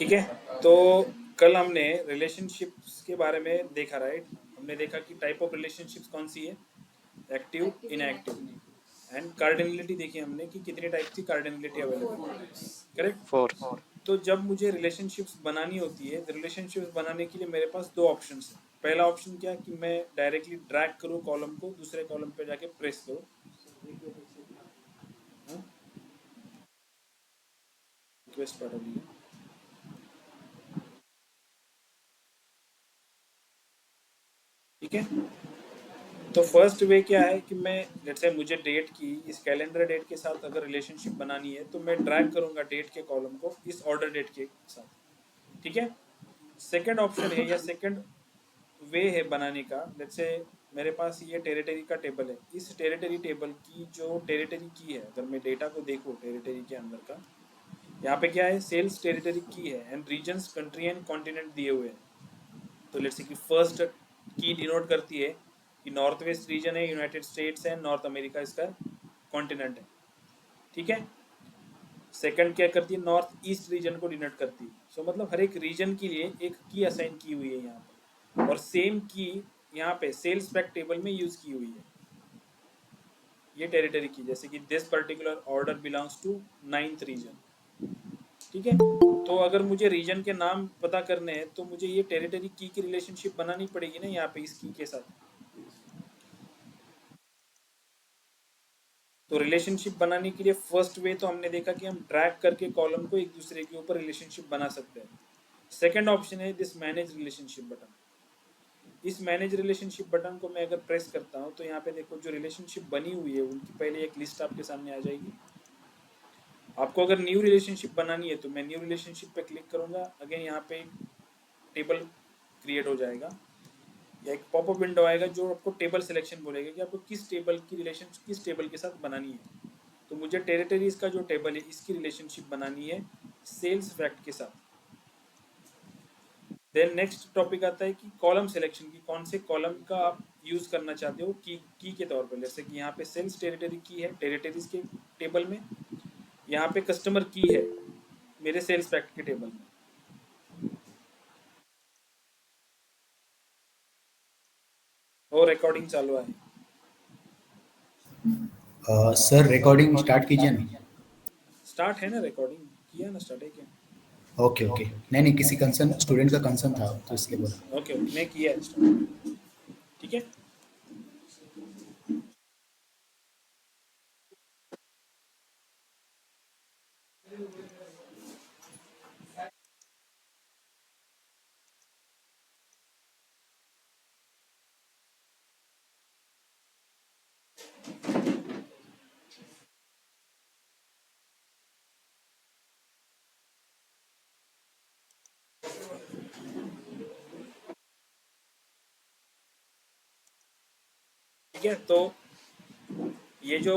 ठीक है। तो कल हमने रिलेशनशिप्स के बारे में देखा, राइट? हमने देखा कि टाइप ऑफ रिलेशनशिप्स कौन सी है, एक्टिव, इनएक्टिव, एंड कार्डिनलिटी देखी हमने कि कितने टाइप की कार्डिनलिटी अवेलेबल है, करेक्ट? 4. तो जब मुझे रिलेशनशिप्स बनानी होती है, तो रिलेशनशिप्स बनाने के लिए मेरे पास दो ऑप्शंस हैं। पहला ऑप्शन क्या कि मैं डायरेक्टली ड्रैग करूँ कॉलम को, दूसरे कॉलम पे जाके प्रेस करूँ। रिक्वेस्ट पढ़ रही है, ठीक है। तो फर्स्ट वे क्या है कि मैं, जैसे मुझे डेट की, इस कैलेंडर डेट के साथ अगर रिलेशनशिप बनानी है तो मैं ड्रैग करूंगा डेट के कॉलम को इस ऑर्डर डेट के साथ, ठीक है। सेकंड ऑप्शन है या सेकंड वे है बनाने का, लेट्स से मेरे पास ये टेरिटरी का टेबल है। इस टेरिटरी टेबल की जो टेरिटरी की है, अगर मैं डेटा को देखूँ टेरिटरी के अंदर का, यहाँ पे क्या है, सेल्स टेरिटरी की है and regions, country and continent दिए हुए हैं। तो लेट्स से कि फर्स्ट की डिनोट करती है कि नॉर्थ वेस्ट रीजन है, यूनाइटेड स्टेट्स है, नॉर्थ अमेरिका इसका कॉन्टिनेंट है, ठीक है। सेकंड क्या करती है, नॉर्थ ईस्ट रीजन को डिनोट करती है। सो मतलब हर एक रीजन के लिए एक की असाइन की हुई है यहाँ पे, और सेम की यहाँ पे सेल्स फैक्ट टेबल में यूज की हुई है ये टेरिटरी की, जैसे कि this particular order belongs to ninth region, ठीक है। तो अगर मुझे रीजन के नाम पता करने हैं तो मुझे ये टेरिटरी की रिलेशनशिप बनानी पड़ेगी ना यहाँ पे इस की के साथ। तो रिलेशनशिप बनाने के लिए फर्स्ट वे तो हमने देखा कि हम ड्रैग करके कॉलम को एक दूसरे के ऊपर रिलेशनशिप बना सकते हैं। सेकंड ऑप्शन है दिस मैनेज रिलेशनशिप बटन। इस मैनेज रिलेशनशिप बटन को मैं अगर प्रेस करता हूँ तो यहाँ पे देखो जो रिलेशनशिप बनी हुई है उनकी पहले एक लिस्ट आपके सामने आ जाएगी। आपको अगर न्यू रिलेशनशिप बनानी है तो मैं न्यू रिलेशनशिप पे क्लिक करूंगा, अगेन यहाँ पे एक टेबल क्रिएट हो जाएगा या एक पॉपअप विंडो आएगा जो आपको टेबल सिलेक्शन बोलेगा कि आपको किस टेबल की रिलेशन किस टेबल के साथ बनानी है। तो मुझे टेरिटरीज का जो टेबल है इसकी रिलेशनशिप बनानी है सेल्स फैक्ट के साथ। देन नेक्स्ट टॉपिक आता है कि कॉलम सिलेक्शन की, कौन से कॉलम का आप यूज करना चाहते हो की के तौर पर। जैसे कि यहाँ पे सेल्स टेरिटरी की है टेरिटरीज के टेबल में, यहाँ पे कस्टमर की है मेरे सेल्स फैक्ट के टेबल में। और रिकॉर्डिंग चालू है, सर रिकॉर्डिंग स्टार्ट कीजिए ना। स्टार्ट है ना, रिकॉर्डिंग किया ना, स्टार्ट है क्या? ओके ओके, नहीं नहीं, किसी कंसर्न स्टूडेंट का कंसर्न था तो इसलिए बोला। ओके ओके, मैं किया है स्टार्ट, ठीक है। ठीक है, तो ये जो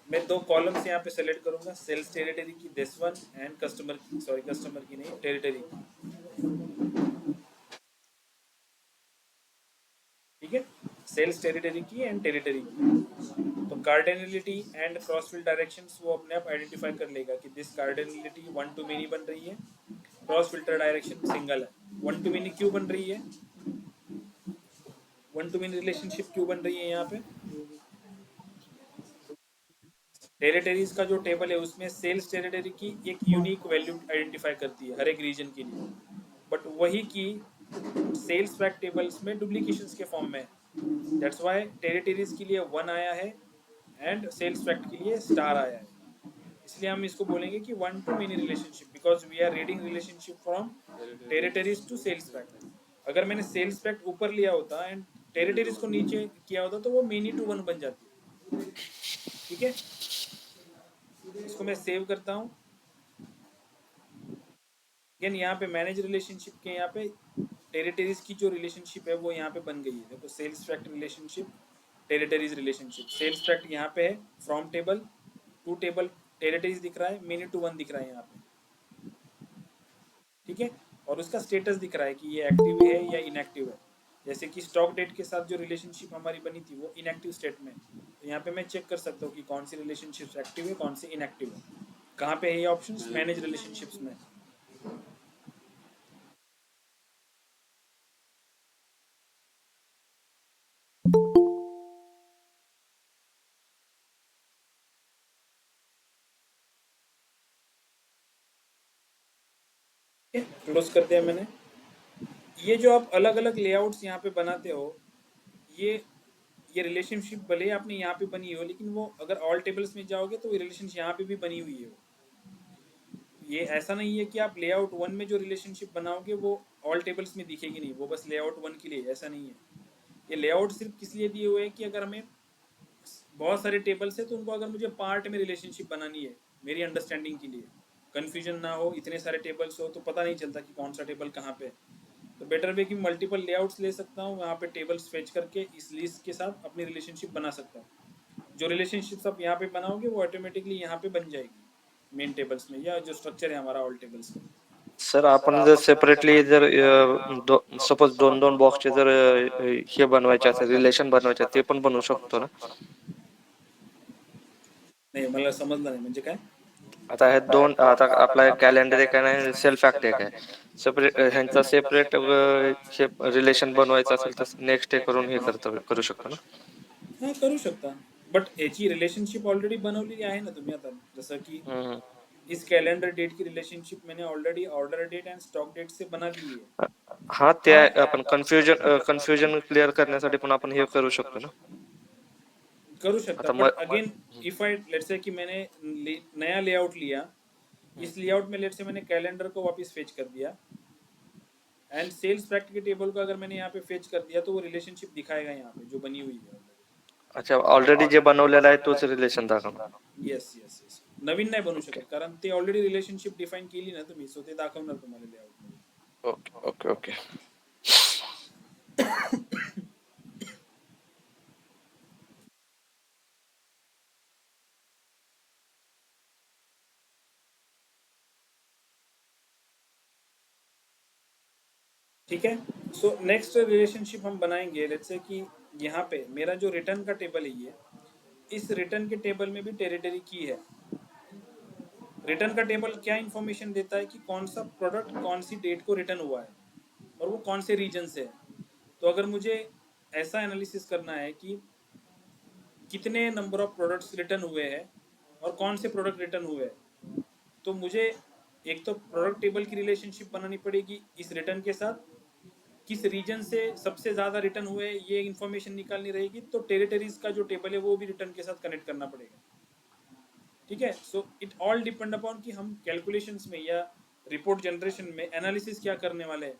मैं दो कॉलम्स यहाँ पे सेलेक्ट करूंगा, सेल्स टेरिटरी की दिस वन एंड कस्टमर की, सॉरी कस्टमर की नहीं, टेरिटरी की, ठीक है। सेल्स टेरिटरी की एंड टेरिटरी की। तो कार्डिनलिटी एंड क्रॉसफिल डायरेक्शंस वो अपने आप आइडेंटिफाई कर लेगा कि this cardinality one to many बन रही है, क्रॉस फिल्टर डायरेक्शन सिंगल है। वन टू मेनी क्यों बन रही है, वन टू मेनी रिलेशनशिप क्यों बन रही है यहाँ पे, टेरिटरीज का जो टेबल है उसमें सेल्स टेरिटरी की एक यूनिक वैल्यू आइडेंटिफाई करती है हर एक रीजन के लिए, बट वही की सेल्स फैक्ट टेबल्स में डुप्लीकेशंस के फॉर्म में है। दैट्स व्हाई टेरिटरीज के लिए वन आया है एंड सेल्स फैक्ट के लिए स्टार आया है। इसलिए हम इसको बोलेंगे कि one to many relationship, because we are reading relationship from territories to sales fact. अगर मैंने सेल्स फैक्ट ऊपर लिया होता एंड टेरिटरीज को नीचे किया होता तो वो मेनी टू वन बन जाती है, ठीक है। इसको मैं सेव करता हूँ। अगेन यहाँ पे मैनेज रिलेशनशिप के यहाँ पे टेरिटरीज की जो रिलेशनशिप है वो यहाँ पे बन गई है। देखो sales fact relationship, territories relationship, sales fact यहाँ पे है from table to table, territories दिख रहा है, मेनी टू वन दिख रहा है यहाँ पे, ठीक है। और उसका स्टेटस दिख रहा है कि ये एक्टिव है या इनएक्टिव है। जैसे कि स्टॉक डेट के साथ जो रिलेशनशिप हमारी बनी थी वो इनएक्टिव स्टेट में, तो यहाँ पे मैं चेक कर सकता हूँ कि कौन सी रिलेशनशिप एक्टिव है कौन सी इनएक्टिव है। कहाँ पे है ये ऑप्शन, मैनेज रिलेशनशिप्स में। क्लोज कर दिया मैंने। ये जो आप अलग अलग लेआउट्स यहाँ पे बनाते हो, ये ये रिलेशनशिप भले ही आपने यहाँ पे बनी हो, लेकिन वो अगर ऑल टेबल्स में जाओगे तो ये रिलेशनशिप यहाँ पे भी बनी हुई है। ये ऐसा नहीं है कि आप लेआउट वन में जो रिलेशनशिप बनाओगे वो ऑल टेबल्स में दिखेगी नहीं, वो बस लेआउट वन के लिए, ऐसा नहीं है। ये लेआउट सिर्फ किस लिए दिए हुए हैं कि अगर हमें बहुत सारे टेबल्स है तो उनको अगर मुझे पार्ट में रिलेशनशिप बनानी है मेरी अंडरस्टैंडिंग के लिए, कन्फ्यूजन ना हो, इतने सारे टेबल्स हो तो पता नहीं चलता कि कौन सा टेबल कहाँ पे है, तो बेटर वे कि मल्टीपल लेआउट्स ले सकता हूँ, वहाँ पे टेबल्स फेच करके इस लिस्ट के साथ अपनी रिलेशनशिप बना सकता हूँ। जो रिलेशनशिप्स आप यहाँ पे बनाओगे वो ऑटोमेटिकली यहाँ पे बन जाएगी मेन टेबल्स में, या जो स्ट्रक्चर है हमारा ऑल टेबल्स में। सर आपण जर सेपरेटली जर सपोज दोन दोन बॉक्सचे जर हे बनवायचे असेल, रिलेशन बनवायचे ते पण बनवू शकतो ना? नाही, मला समजलं नाही म्हणजे काय? आता हे दोन, आता आपला कॅलेंडर एक आहे आणि सेल्फ ऍक्ट एक आहे, सेपरेट ह्यांचा सेपरेट हे रिलेशन बनवायचं असेल तर नेक्स्ट हे करून हे करू शकतो ना? हां, करू शकता, बट याची रिलेशनशिप ऑलरेडी बनवलेली आहे ना तुम्ही आता, जसं की हम्म. इस कैलेंडर डेट की रिलेशनशिप मैंने already order date and stock date से बना ली है। हा, ते आपण कन्फ्युजन क्लिअर करण्यासाठी पण आपण हे करू शकतो ना? करू शकता, आता but again if I let's say कि मैंने नया लेआउट लिया, इस लेआउट में लेट्स से मैंने कैलेंडर को वापस फेच कर दिया एंड सेल्स फैक्ट के टेबल को अगर मैंने यहाँ पे फेच कर दिया तो वो रिलेशनशिप दिखाएगा यहाँ पे जो बनी हुई है। अच्छा, ऑलरेडी जे बनवलेलं आहे तोच रिलेशन दाखवणार? येस येस येस, नवीन नाही बनवू शकत कारण ते ऑलरेडी रिलेशनशिप डिफाइन केली ना तुम्ही, सो ते दाखवणार तुम्हाला लेआउट मध्ये। Okay okay okay. ठीक है, सो नेक्स्ट रिलेशनशिप हम बनाएंगे, लेट्स से कि यहाँ पे मेरा जो रिटर्न का टेबल है ये, इस रिटर्न के टेबल में भी टेरिटरी की है। रिटर्न का टेबल क्या इन्फॉर्मेशन देता है कि कौन सा प्रोडक्ट कौन सी डेट को रिटर्न हुआ है और वो कौन से रीजन से है। तो अगर मुझे ऐसा एनालिसिस करना है कि कितने नंबर ऑफ प्रोडक्ट्स रिटर्न हुए हैं और कौन से प्रोडक्ट रिटर्न हुए हैं, तो मुझे एक तो प्रोडक्ट टेबल की रिलेशनशिप बनानी पड़ेगी इस रिटर्न के साथ, किस रीजन से सबसे ज़्यादा रिटर्न हुए ये इन्फॉर्मेशन निकालनी रहेगी, तो टेरिटरीज का जो टेबल है वो भी रिटर्न के साथ कनेक्ट करना पड़ेगा। ठीक है, so it all depend upon कि हम कैलकुलेशंस में या रिपोर्ट जनरेशन में एनालिसिस क्या करने वाले हैं,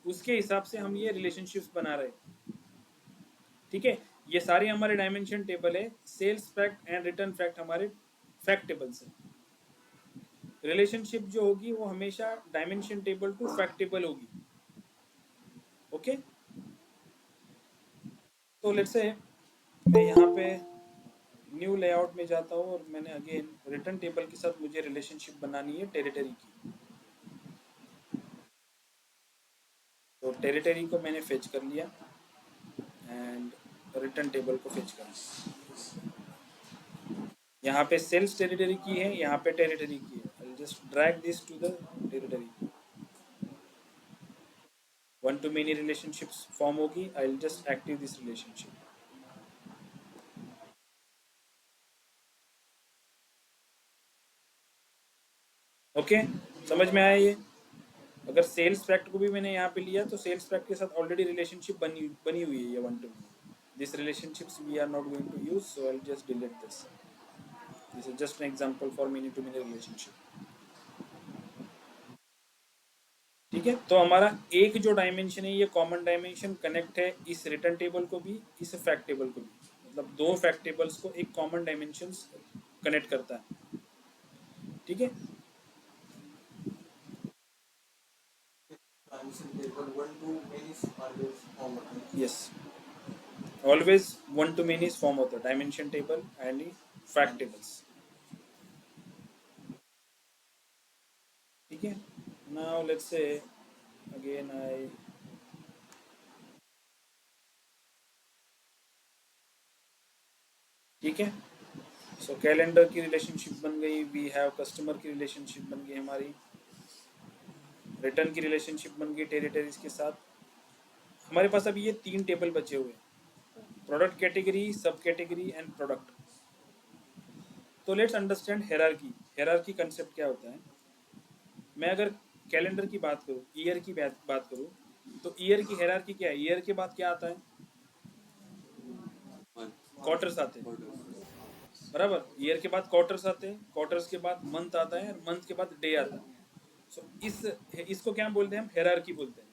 उसके हिसाब से हम ये रिलेशनशिप्स बना रहे हैं। ठीक है, ये सारे हमारे डायमेंशन टेबल है, sales fact and return fact हमारे फैक्ट टेबल्स है। रिलेशनशिप जो होगी वो हमेशा dimension table to fact table होगी। ओके, तो लेट्स से मैं यहाँ पे न्यू लेआउट में जाता हूँ और मैंने अगेन रिटर्न टेबल के साथ मुझे रिलेशनशिप बनानी है टेरिटरी की, तो टेरिटरी को मैंने फेच कर लिया एंड रिटर्न टेबल को फेच कर लिया। यहाँ पे सेल्स टेरिटरी की है, यहाँ पे टेरिटरी की है, I just drag this to the territory. One to many relationships form होगी, I just active this relationship. Okay, समझ में आया ये? अगर सेल्स फैक्ट को भी मैंने यहाँ पे लिया तो सेल्स फैक्ट के साथ ऑलरेडी रिलेशनशिप बनी हुई है ये one to many. This relationships we are not going to use, so I just delete this. This is just an example for many to many relationship. ठीक है, तो हमारा एक जो डायमेंशन है ये कॉमन डायमेंशन कनेक्ट है इस रिटर्न टेबल को भी, इस फैक्ट टेबल को भी, मतलब दो फैक्ट टेबल्स को एक कॉमन डायमेंशन कनेक्ट करता है। ठीक है, yes, always one to many form होता है dimension table and fact tables. ठीक है, now let's say again I ठीक है, सो कैलेंडर की रिलेशनशिप बन गई, वी हैव कस्टमर की रिलेशनशिप बन गई हमारी, रिटर्न की रिलेशनशिप बन गई टेरिटरीज के साथ। हमारे पास अभी ये तीन टेबल बचे हुए, प्रोडक्ट कैटेगरी, सब कैटेगरी एंड प्रोडक्ट। तो let's understand hierarchy. Hierarchy concept क्या होता है? मैं अगर कैलेंडर की बात करूँ, ईयर की बात करूँ, तो ईयर की हायरार्की क्या है? ईयर के बाद क्या आता है? क्वार्टर्स आते हैं, बराबर। ईयर के बाद क्वार्टर्स आते हैं, क्वार्टर्स के बाद मंथ आता है, और मंथ के बाद डे आता है। सो इसको क्या बोलते हैं? हम हायरार्की बोलते हैं,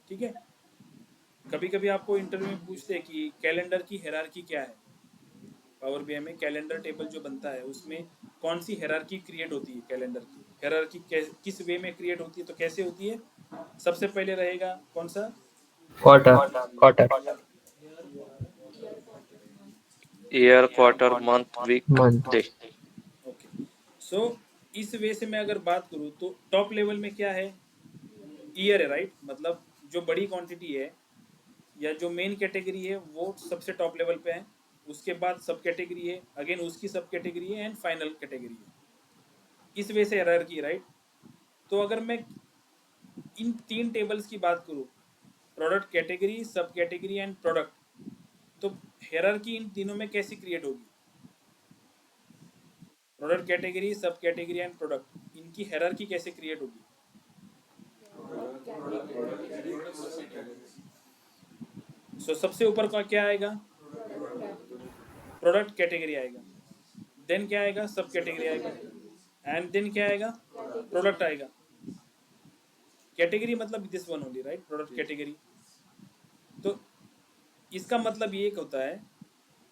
ठीक है। कभी कभी आपको इंटरव्यू में पूछते हैं कि कैलेंडर की हायरार्की क्या है। पावर बीआई में कैलेंडर टेबल जो बनता है उसमें कौन सी हायरार्की क्रिएट होती है? कैलेंडर की हायरार्की किस वे में क्रिएट होती है? तो कैसे होती है? सबसे पहले रहेगा कौन सा? Quarter quarter year, quarter, month, week, month day. Okay. So इस वे से मैं अगर बात करूँ तो टॉप लेवल में क्या है? ईयर है, राइट। मतलब जो बड़ी क्वांटिटी है या जो मेन कैटेगरी है वो सबसे टॉप लेवल पे है। उसके बाद सब कैटेगरी है, अगेन उसकी सब कैटेगरी है, एंड फाइनल कैटेगरी है। इस वे से हायरार्की, राइट। तो अगर मैं इन 3 टेबल्स की बात करूँ, प्रोडक्ट कैटेगरी, सब कैटेगरी एंड प्रोडक्ट, तो हायरार्की इन तीनों में कैसे क्रिएट होगी? प्रोडक्ट कैटेगरी, सब कैटेगरी एंड प्रोडक्ट, इनकी हायरार्की कैसे क्रिएट होगी? सो सबसे ऊपर का क्या आएगा? प्रोडक्ट कैटेगरी आएगा, देन क्या आएगा? सब कैटेगरी आएगा, एंड देन क्या आएगा? प्रोडक्ट आएगा। कैटेगरी मतलब this one only, right, product category. तो इसका मतलब ये होता है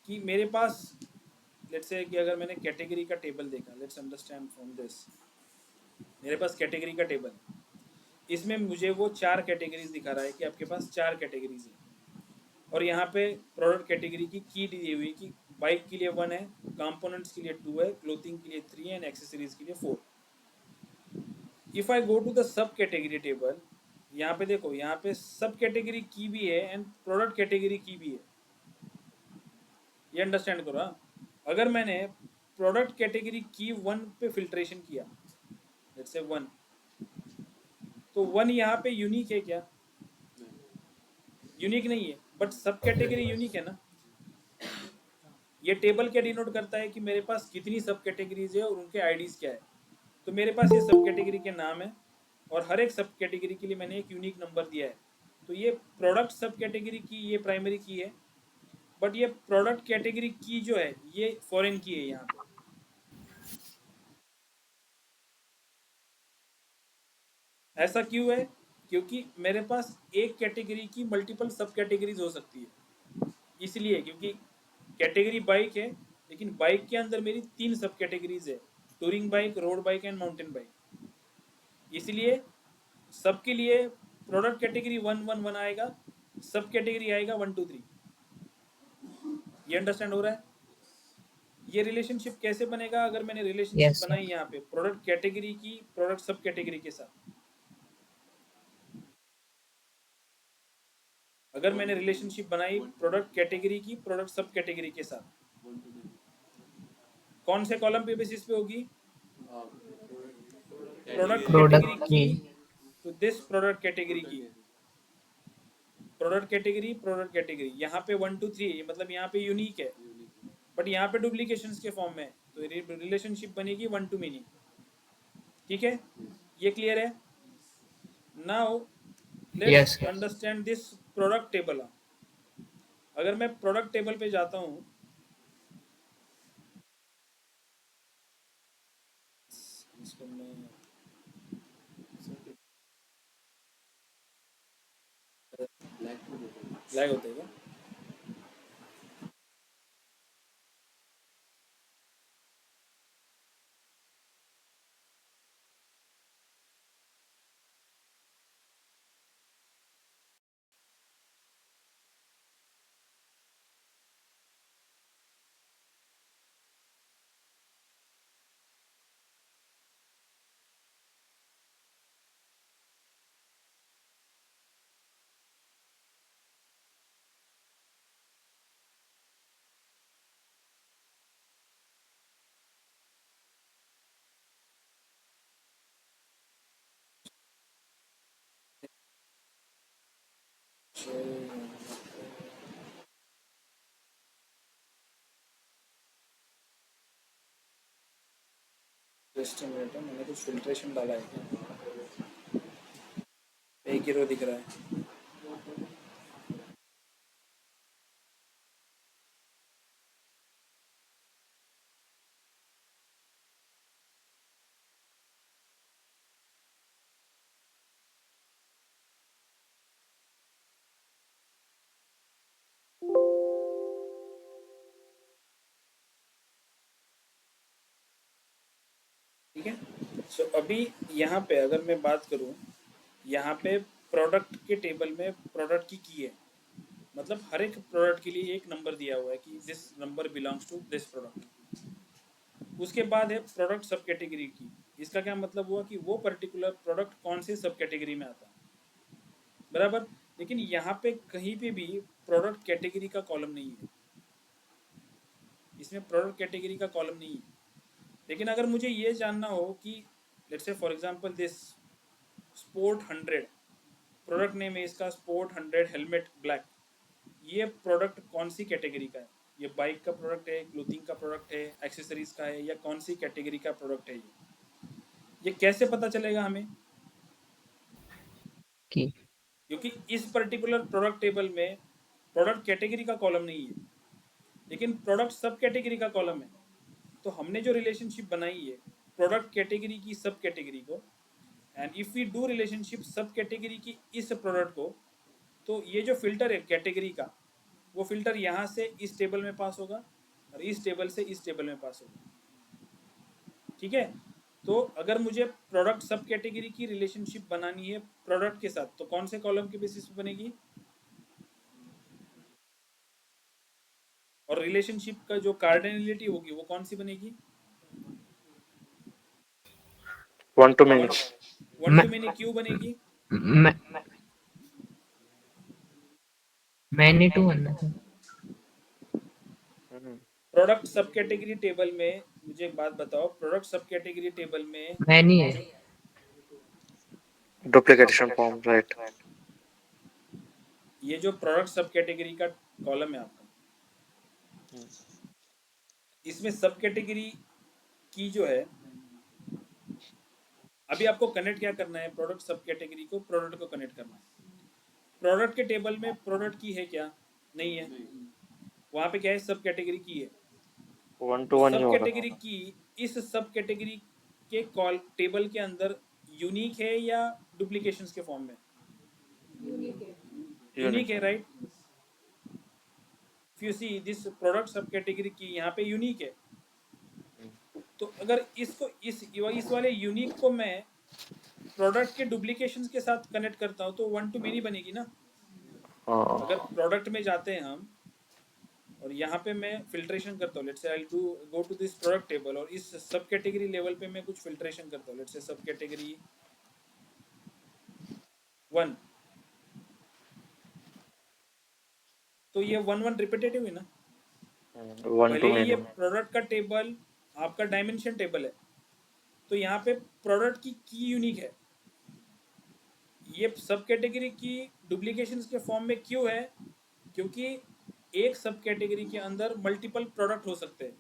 कि मेरे पास, लेट्स से कि अगर मैंने कैटेगरी का टेबल देखा, लेट्स अंडरस्टैंड फ्रॉम दिस। मेरे पास कैटेगरी का टेबल, इसमें मुझे वो 4 कैटेगरीज दिखा रहा है कि आपके पास 4 कैटेगरीज है। और यहाँ पे प्रोडक्ट कैटेगरी की दी हुई कि बाइक के लिए 1 है, कंपोनेंट्स के लिए 2 है, क्लोथिंग के लिए 3 है, एंड एक्सेसरीज के लिए 4। If I go to the subcategory table, यहाँ पे देखो, यहाँ पे सब कैटेगरी की भी है एंड प्रोडक्ट कैटेगरी की भी है। ये अंडरस्टैंड करो। हाँ, अगर मैंने प्रोडक्ट कैटेगरी की 1 पे फिल्ट्रेशन किया, लेट्स से 1, तो 1 यहाँ पे यूनिक है क्या? यूनिक नहीं है, बट सब कैटेगरी यूनिक है ना। ये टेबल क्या डिनोट करता है कि मेरे पास कितनी सब कैटेगरीज है और उनके आईडीज क्या है। तो मेरे पास ये सब कैटेगरी के नाम है, और हर एक सब कैटेगरी के लिए मैंने एक यूनिक नंबर दिया है। तो ये प्रोडक्ट सब कैटेगरी की ये प्राइमरी की है, बट ये प्रोडक्ट कैटेगरी की जो है ये फॉरेन की है यहाँ पे। ऐसा क्यों है? क्योंकि मेरे पास एक कैटेगरी की मल्टीपल सब कैटेगरीज हो सकती है, इसलिए। क्योंकि कैटेगरी बाइक है, लेकिन बाइक के अंदर मेरी 3 सब कैटेगरीज है, touring bike, road bike and mountain bike. इसलिए सबके लिए प्रोडक्ट कैटेगरी 1 1 1 आएगा, सब कैटेगरी आएगा 1 2 3। ये अंडरस्टैंड हो रहा है? ये रिलेशनशिप कैसे बनेगा? अगर मैंने रिलेशनशिप यस बनाई यहाँ पे प्रोडक्ट कैटेगरी की प्रोडक्ट सब कैटेगरी के साथ, अगर मैंने रिलेशनशिप बनाई प्रोडक्ट कैटेगरी की प्रोडक्ट सब कैटेगरी के साथ, कौन से कॉलम पे बेसिस पे होगी? प्रोडक्ट कैटेगरी प्रोडक्ट की की तो दिस प्रोडक्ट कैटेगरी की, प्रोडक्ट कैटेगरी यहाँ पे 1 2 3 मतलब यहाँ पे यूनिक है, बट यहाँ पे डुप्लीकेशन के फॉर्म में है, तो रिलेशनशिप बनेगी 1 to many। ठीक है, ये क्लियर है? Now yes let's understand this product table. अगर मैं प्रोडक्ट टेबल पे जाता हूँ, इसको मैं लैग होता है क्या? जस्ट मिनट, मैंने कुछ फिल्ट्रेशन डाला है क्या? एक ही रो दिख रहा है। ठीक है। सो अभी यहाँ पे अगर मैं बात करूँ, यहाँ पे प्रोडक्ट के टेबल में प्रोडक्ट की है, मतलब हर एक प्रोडक्ट के लिए एक नंबर दिया हुआ है कि this number belongs to this product. उसके बाद है प्रोडक्ट सब कैटेगरी की। इसका क्या मतलब हुआ कि वो पर्टिकुलर प्रोडक्ट कौन से सब कैटेगरी में आता है, बराबर। लेकिन यहाँ पे कहीं पे भी प्रोडक्ट कैटेगरी का कॉलम नहीं है, इसमें प्रोडक्ट कैटेगरी का कॉलम नहीं है। लेकिन अगर मुझे ये जानना हो कि let's say for example this sport 100, product name है इसका स्पोर्ट 100 हेलमेट ब्लैक, ये प्रोडक्ट कौन सी कैटेगरी का है, ये बाइक का प्रोडक्ट है, क्लोथिंग का प्रोडक्ट है, एक्सेसरीज का है, या कौन सी कैटेगरी का प्रोडक्ट है ये कैसे पता चलेगा हमें? की क्योंकि इस पर्टिकुलर प्रोडक्ट टेबल में प्रोडक्ट कैटेगरी का कॉलम नहीं है, लेकिन प्रोडक्ट सब कैटेगरी का कॉलम है। तो हमने जो रिलेशनशिप बनाई है प्रोडक्ट कैटेगरी की सब कैटेगरी को, and if we do relationship सब कैटेगरी की इस प्रोडक्ट को, तो ये जो फिल्टर है कैटेगरी का, वो फिल्टर यहाँ से इस टेबल में पास होगा और इस टेबल से इस टेबल में पास होगा। ठीक है। तो अगर मुझे प्रोडक्ट सब कैटेगरी की रिलेशनशिप बनानी है प्रोडक्ट के साथ, तो कौन से कॉलम के बेसिस पे बनेगी? और रिलेशनशिप का जो कार्डिनलिटी होगी वो कौन सी बनेगी? One to many. One to many क्यों बनेगी? मैनी टू बनना था। प्रोडक्ट सब कैटेगरी टेबल में मुझे एक बात बताओ, प्रोडक्ट सब कैटेगरी टेबल में मैनी है। Duplication form, right. ये जो प्रोडक्ट सब कैटेगरी का कॉलम है आपका, इसमें सब कैटेगरी की जो है, अभी आपको कनेक्ट क्या करना है, प्रोडक्ट सब कैटेगरी को प्रोडक्ट को कनेक्ट करना है। प्रोडक्ट के टेबल में प्रोडक्ट की है क्या? नहीं है। वहां पे क्या है? सब कैटेगरी की है। वन तो टू वन ही सब होगा। कैटेगरी की इस सब कैटेगरी के कॉल टेबल के अंदर यूनिक है या डुप्लीकेशंस के फॉर्म में? यूनिक है, right. If you see this product sub category की यहाँ पे यूनिक है। तो अगर इसको इस वाले यूनिक को मैं प्रोडक्ट के डुप्लीकेशंस के साथ कनेक्ट करता हूँ तो वन टू मेनी बनेगी ना। अगर प्रोडक्ट में जाते हैं हम और यहाँ पे मैं फिल्ट्रेशन करता हूँ, let's say I do go to this product table और इस सब कैटेगरी लेवल पे मैं कुछ फिल्ट्रेशन करता हूँ, लेट्स से सब कैटेगरी 1, तो ये 1 1 रिपीटेटिव है ना। वन टू भले ही ये मेनी। प्रोडक्ट का टेबल आपका डायमेंशन टेबल है, तो यहाँ पे प्रोडक्ट की यूनिक है। ये सब कैटेगरी की डुप्लीकेशंस के फॉर्म में क्यों है? क्योंकि एक सब कैटेगरी के अंदर मल्टीपल प्रोडक्ट हो सकते हैं।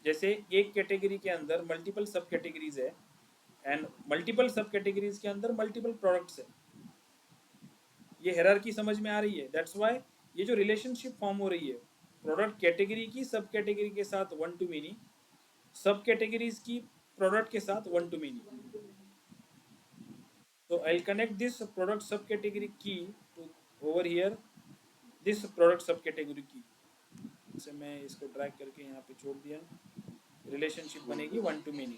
जैसे एक कैटेगरी के अंदर मल्टीपल सब कैटेगरीज है एंड मल्टीपल सब कैटेगरीज के अंदर मल्टीपल प्रोडक्ट्स है। ये हायरार्की समझ में आ रही है? दैट्स व्हाई ये जो रिलेशनशिप फॉर्म हो रही है प्रोडक्ट कैटेगरी की सब कैटेगरी के साथ one to many, sub categories की प्रोडक्ट के साथ वन टू मेनी। तो I will connect this product sub category की to over here this product sub category की से मैं इसको ड्रैग करके यहाँ पे छोड़ दिया, रिलेशनशिप बनेगी one to many.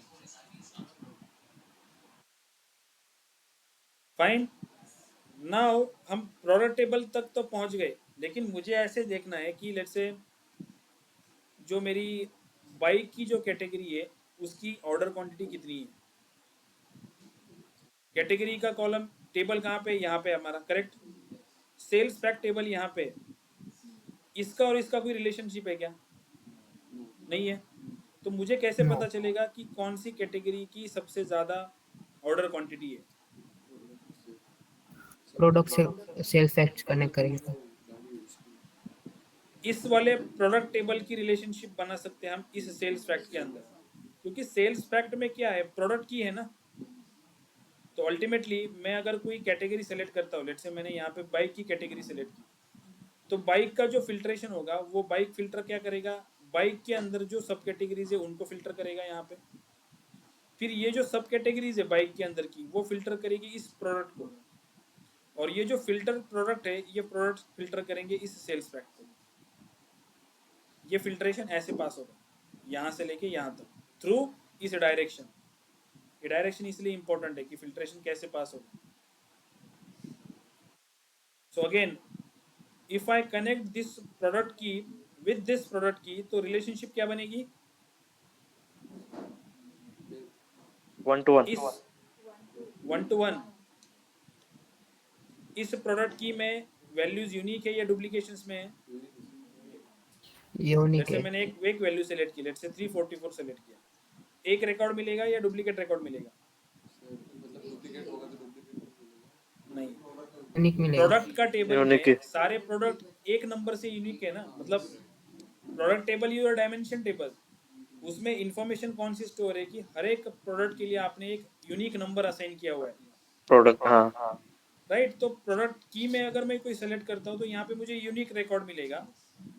Fine. Now हम प्रोडक्ट टेबल तक तो पहुंच गए, लेकिन मुझे ऐसे देखना है कि लेट्स से जो मेरी बाइक की जो कैटेगरी है उसकी ऑर्डर क्वांटिटी कितनी है। कैटेगरी का कॉलम टेबल कहाँ पे? यहाँ पे हमारा, करेक्ट। सेल्स फैक्ट टेबल यहाँ पे, इसका और इसका कोई रिलेशनशिप है क्या? नहीं है। तो मुझे कैसे No. पता चलेगा कि कौन सी कैटेगरी की सबसे ज़्यादा ऑर्डर क्वांटिटी है? प्रोडक्ट से सेल्स फैक्ट कनेक्ट करेगा। इस वाले प्रोडक्ट टेबल की रिलेशनशिप बना सकते हैं हम इस सेल्स फैक्ट के अंदर, क्योंकि सेल्स फैक्ट में क्या है? प्रोडक्ट की है ना। तो तो अल्टीमेटली मैं अगर कोई कैटेगरी सेलेक्ट करता हूँ, लेट्स से मैंने यहाँ पे बाइक की कैटेगरी सेलेक्ट की, तो बाइक का जो फिल्ट्रेशन होगा वो बाइक फिल्टर क्या करेगा, बाइक के अंदर जो सब कैटेगरीज है उनको फिल्टर करेगा यहाँ पे, फिर ये जो सब कैटेगरीज है बाइक के अंदर की वो फिल्टर करेगी इस प्रोडक्ट को, और ये जो फिल्टर प्रोडक्ट है ये प्रोडक्ट फिल्टर करेंगे इस सेल्स पैक को। ये फिल्ट्रेशन ऐसे पास होगा यहाँ से लेके यहाँ तक थ्रू इस डायरेक्शन। ये डायरेक्शन इसलिए इंपॉर्टेंट है कि फिल्ट्रेशन कैसे पास होगा। So again if I connect this product की विद दिस प्रोडक्ट की, तो रिलेशनशिप क्या बनेगी, 1 to 1। इस 1 to 1 इस प्रोडक्ट की में वैल्यूज यूनिक है या डुप्लीकेशंस में है। यूनिक लेट्स से है। मैंने एक वैल्यू सेलेक्ट की, लेट्स से 344 सेलेक्ट किया, एक रिकॉर्ड मिलेगा या डुप्लीकेट रिकॉर्ड मिलेगा, नहीं, यूनिक मिलेगा। प्रोडक्ट का टेबल यूनिक में है। सारे प्रोडक्ट एक नंबर से यूनिक है ना, मतलब product table your dimension table, उसमें इंफॉर्मेशन कौन सी स्टोर है कि हर एक प्रोडक्ट के लिए आपने एक यूनिक नंबर असाइन किया हुआ है, प्रोडक्ट, हाँ। राइट। तो प्रोडक्ट की में अगर मैं कोई सेलेक्ट करता हूँ तो यहाँ पे मुझे यूनिक रिकॉर्ड मिलेगा,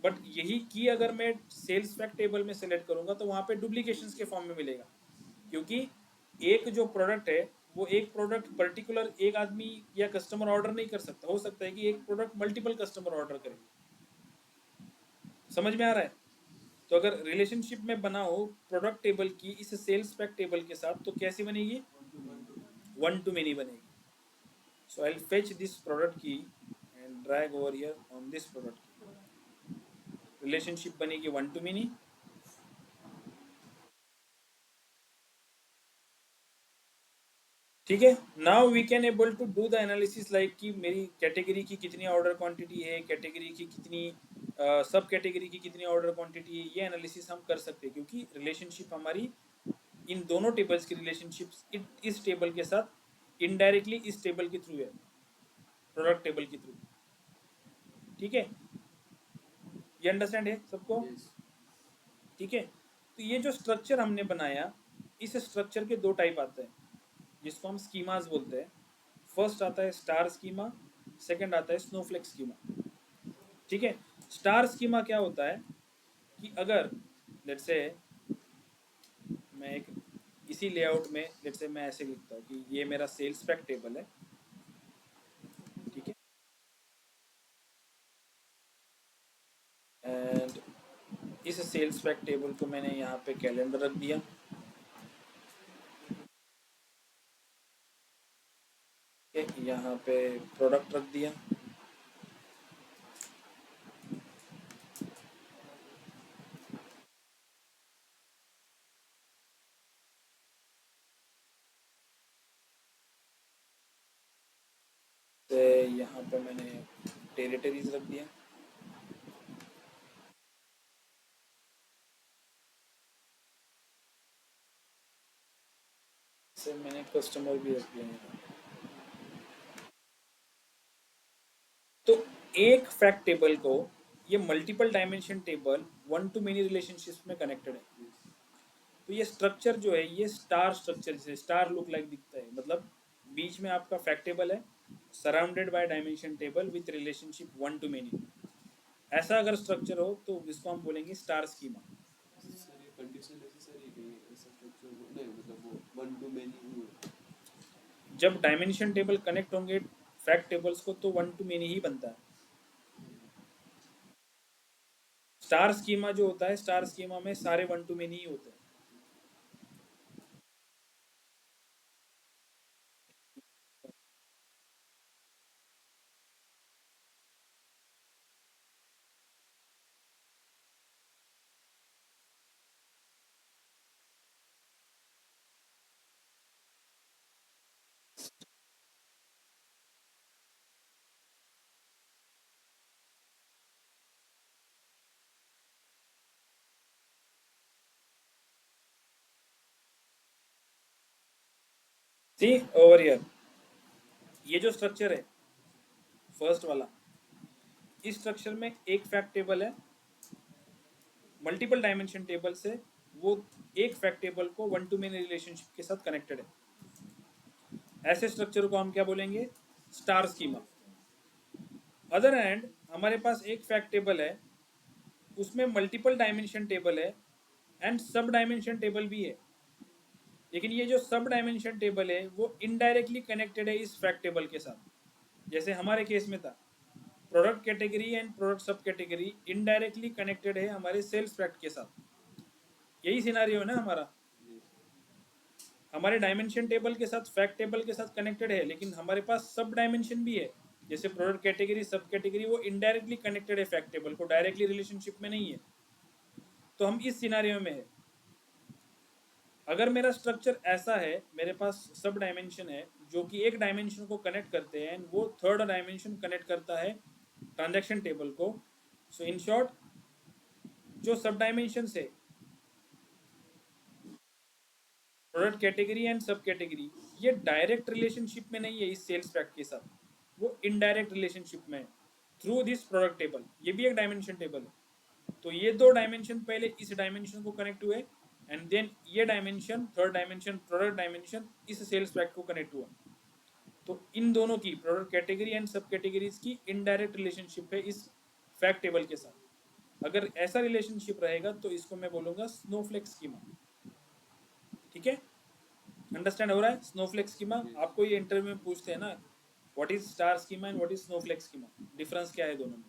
बट यही की अगर मैं सेल्स फैक्ट टेबल में सेलेक्ट करूंगा तो वहाँ पे डुप्लीकेशंस के फॉर्म में मिलेगा, क्योंकि एक जो प्रोडक्ट है वो एक प्रोडक्ट पर्टिकुलर एक आदमी या कस्टमर ऑर्डर नहीं कर सकता, हो सकता है कि एक प्रोडक्ट मल्टीपल कस्टमर ऑर्डर करे। समझ में आ रहा है। तो अगर रिलेशनशिप में बनाओ प्रोडक्ट टेबल की इस सेल्स पैक टेबल के साथ तो कैसी बनेगी, 1 to many बनेगी। So I will fetch this product key and drag over here on this product key, relationship बनेगी 1 to many। ठीक है, now we can able to do the analysis like कि मेरी कैटेगरी की कितनी ऑर्डर क्वांटिटी है, category की कितनी सब कैटेगरी की कितनी ऑर्डर क्वांटिटी है, ये एनालिसिस हम कर सकते हैं, क्योंकि रिलेशनशिप हमारी इन दोनों टेबल्स की रिलेशनशिप इस टेबल के साथ इनडायरेक्टली इस टेबल के थ्रू है, प्रोडक्ट टेबल के थ्रू। ठीक है, ये अंडरस्टैंड है सबको। ठीक है, तो ये जो स्ट्रक्चर हमने बनाया, इस स्ट्रक्चर के दो टाइप आते हैं जिसको हम स्कीमास बोलते हैं। फर्स्ट आता है स्टार स्कीमा, सेकंड आता है स्नोफ्लेक स्कीमा। ठीक है, स्टार स्कीमा क्या होता है कि अगर लेट्स से मैं एक इसी लेआउट में लेट्स से मैं ऐसे लिखता हूँ कि ये मेरा सेल्स पैक टेबल है, ठीक है, एंड इस सेल्स पैक टेबल को मैंने यहाँ पे कैलेंडर रख दिया, यहाँ पे प्रोडक्ट रख दिया, तो यहाँ पे मैंने टेरिटरीज रख दिया, से मैंने कस्टमर भी रख दिया यहाँ। तो एक फैक्ट टेबल को ये multiple dimension table 1 to many relationships में कनेक्टेड है। तो ये स्ट्रक्चर जो है ये स्टार स्ट्रक्चर से स्टार लुक लाइक दिखता है, मतलब बीच में आपका फैक्ट टेबल है surrounded by dimension table with relationship 1 to many। ऐसा अगर स्ट्रक्चर हो तो इसको हम बोलेंगे स्टार स्कीमा। जब डायमेंशन टेबल कनेक्ट होंगे फैक्ट टेबल्स को तो 1 to many ही बनता है। स्टार स्कीमा जो होता है, स्टार स्कीमा में सारे 1 to many ही होते हैं। सी ओवर हियर, ये जो स्ट्रक्चर है फर्स्ट वाला, इस स्ट्रक्चर में एक फैक्ट टेबल है मल्टीपल डायमेंशन टेबल से, वो एक फैक्ट टेबल को 1 to many रिलेशनशिप के साथ कनेक्टेड है। ऐसे स्ट्रक्चर को हम क्या बोलेंगे? Star schema. अदर हैंड हमारे पास एक फैक्ट टेबल है, उसमें मल्टीपल डायमेंशन टेबल है एंड सब डायमेंशन टेबल भी है, लेकिन ये जो सब डायमेंशन टेबल है वो इनडायरेक्टली कनेक्टेड है इस फैक्ट टेबल के साथ। जैसे हमारे केस में था, product category and product sub category indirectly connected है हमारे सेल्स फैक्ट के साथ। यही सिनारियो है ना हमारा। हमारे डायमेंशन टेबल के साथ फैक्ट टेबल के साथ कनेक्टेड है, लेकिन हमारे पास सब डायमेंशन भी है। जैसे प्रोडक्ट कैटेगरी सब कैटेगरी वो इनडायरेक्टली कनेक्टेड है फैक्ट टेबल को, डायरेक्टली रिलेशनशिप में नहीं है। तो हम इस सिनारियो में है, अगर मेरा स्ट्रक्चर ऐसा है, मेरे पास सब डायमेंशन है जो कि एक डायमेंशन को कनेक्ट करते हैं एंड वो थर्ड डायमेंशन कनेक्ट करता है ट्रांजैक्शन टेबल को। सो इन शॉर्ट, जो सब डायमेंशन है प्रोडक्ट कैटेगरी एंड सब कैटेगरी, ये डायरेक्ट रिलेशनशिप में नहीं है इस सेल्स फैक्ट के साथ, वो इनडायरेक्ट रिलेशनशिप में है थ्रू दिस प्रोडक्ट टेबल। ये भी एक डायमेंशन टेबल है। तो ये दो डायमेंशन पहले इस डायमेंशन को कनेक्ट हुए एंड देन ये dimension, third dimension product dimension, इस सेल्स फैक्ट को कनेक्ट हुआ। तो इन दोनों की, प्रोडक्ट कैटेगरी एंड सब कैटेगरीज की इनडायरेक्ट रिलेशनशिप है इस फैक्ट टेबल के साथ। अगर ऐसा रिलेशनशिप रहेगा तो इसको मैं बोलूंगा स्नोफ्लेक स्कीमा। ठीक है, अंडरस्टैंड हो रहा है? स्नोफ्लेक स्कीमा आपको ये इंटरव्यू में पूछते हैं ना, what is star schema and what is Snowflake schema, difference क्या है दोनों में?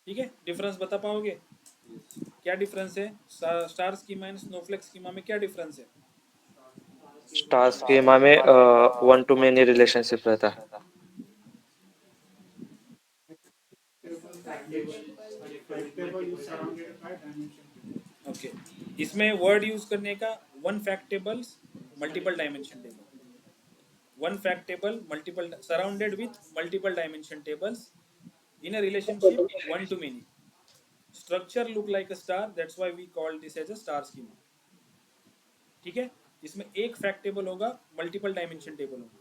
ठीक है, डिफरेंस बता पाओगे? क्या डिफरेंस है star schema and Snowflake schema में? क्या डिफरेंस है? स्टार स्कीमा में वन टू मेनी रिलेशनशिप रहता है। ओके, इसमें वर्ड यूज करने का one fact tables multiple dimension table, one fact table multiple surrounded with multiple dimension tables in a relationship one to many. Structure look like a star, that's why we call this as a star schema. ठीक है, इसमें एक fact table होगा, multiple dimension table होगा।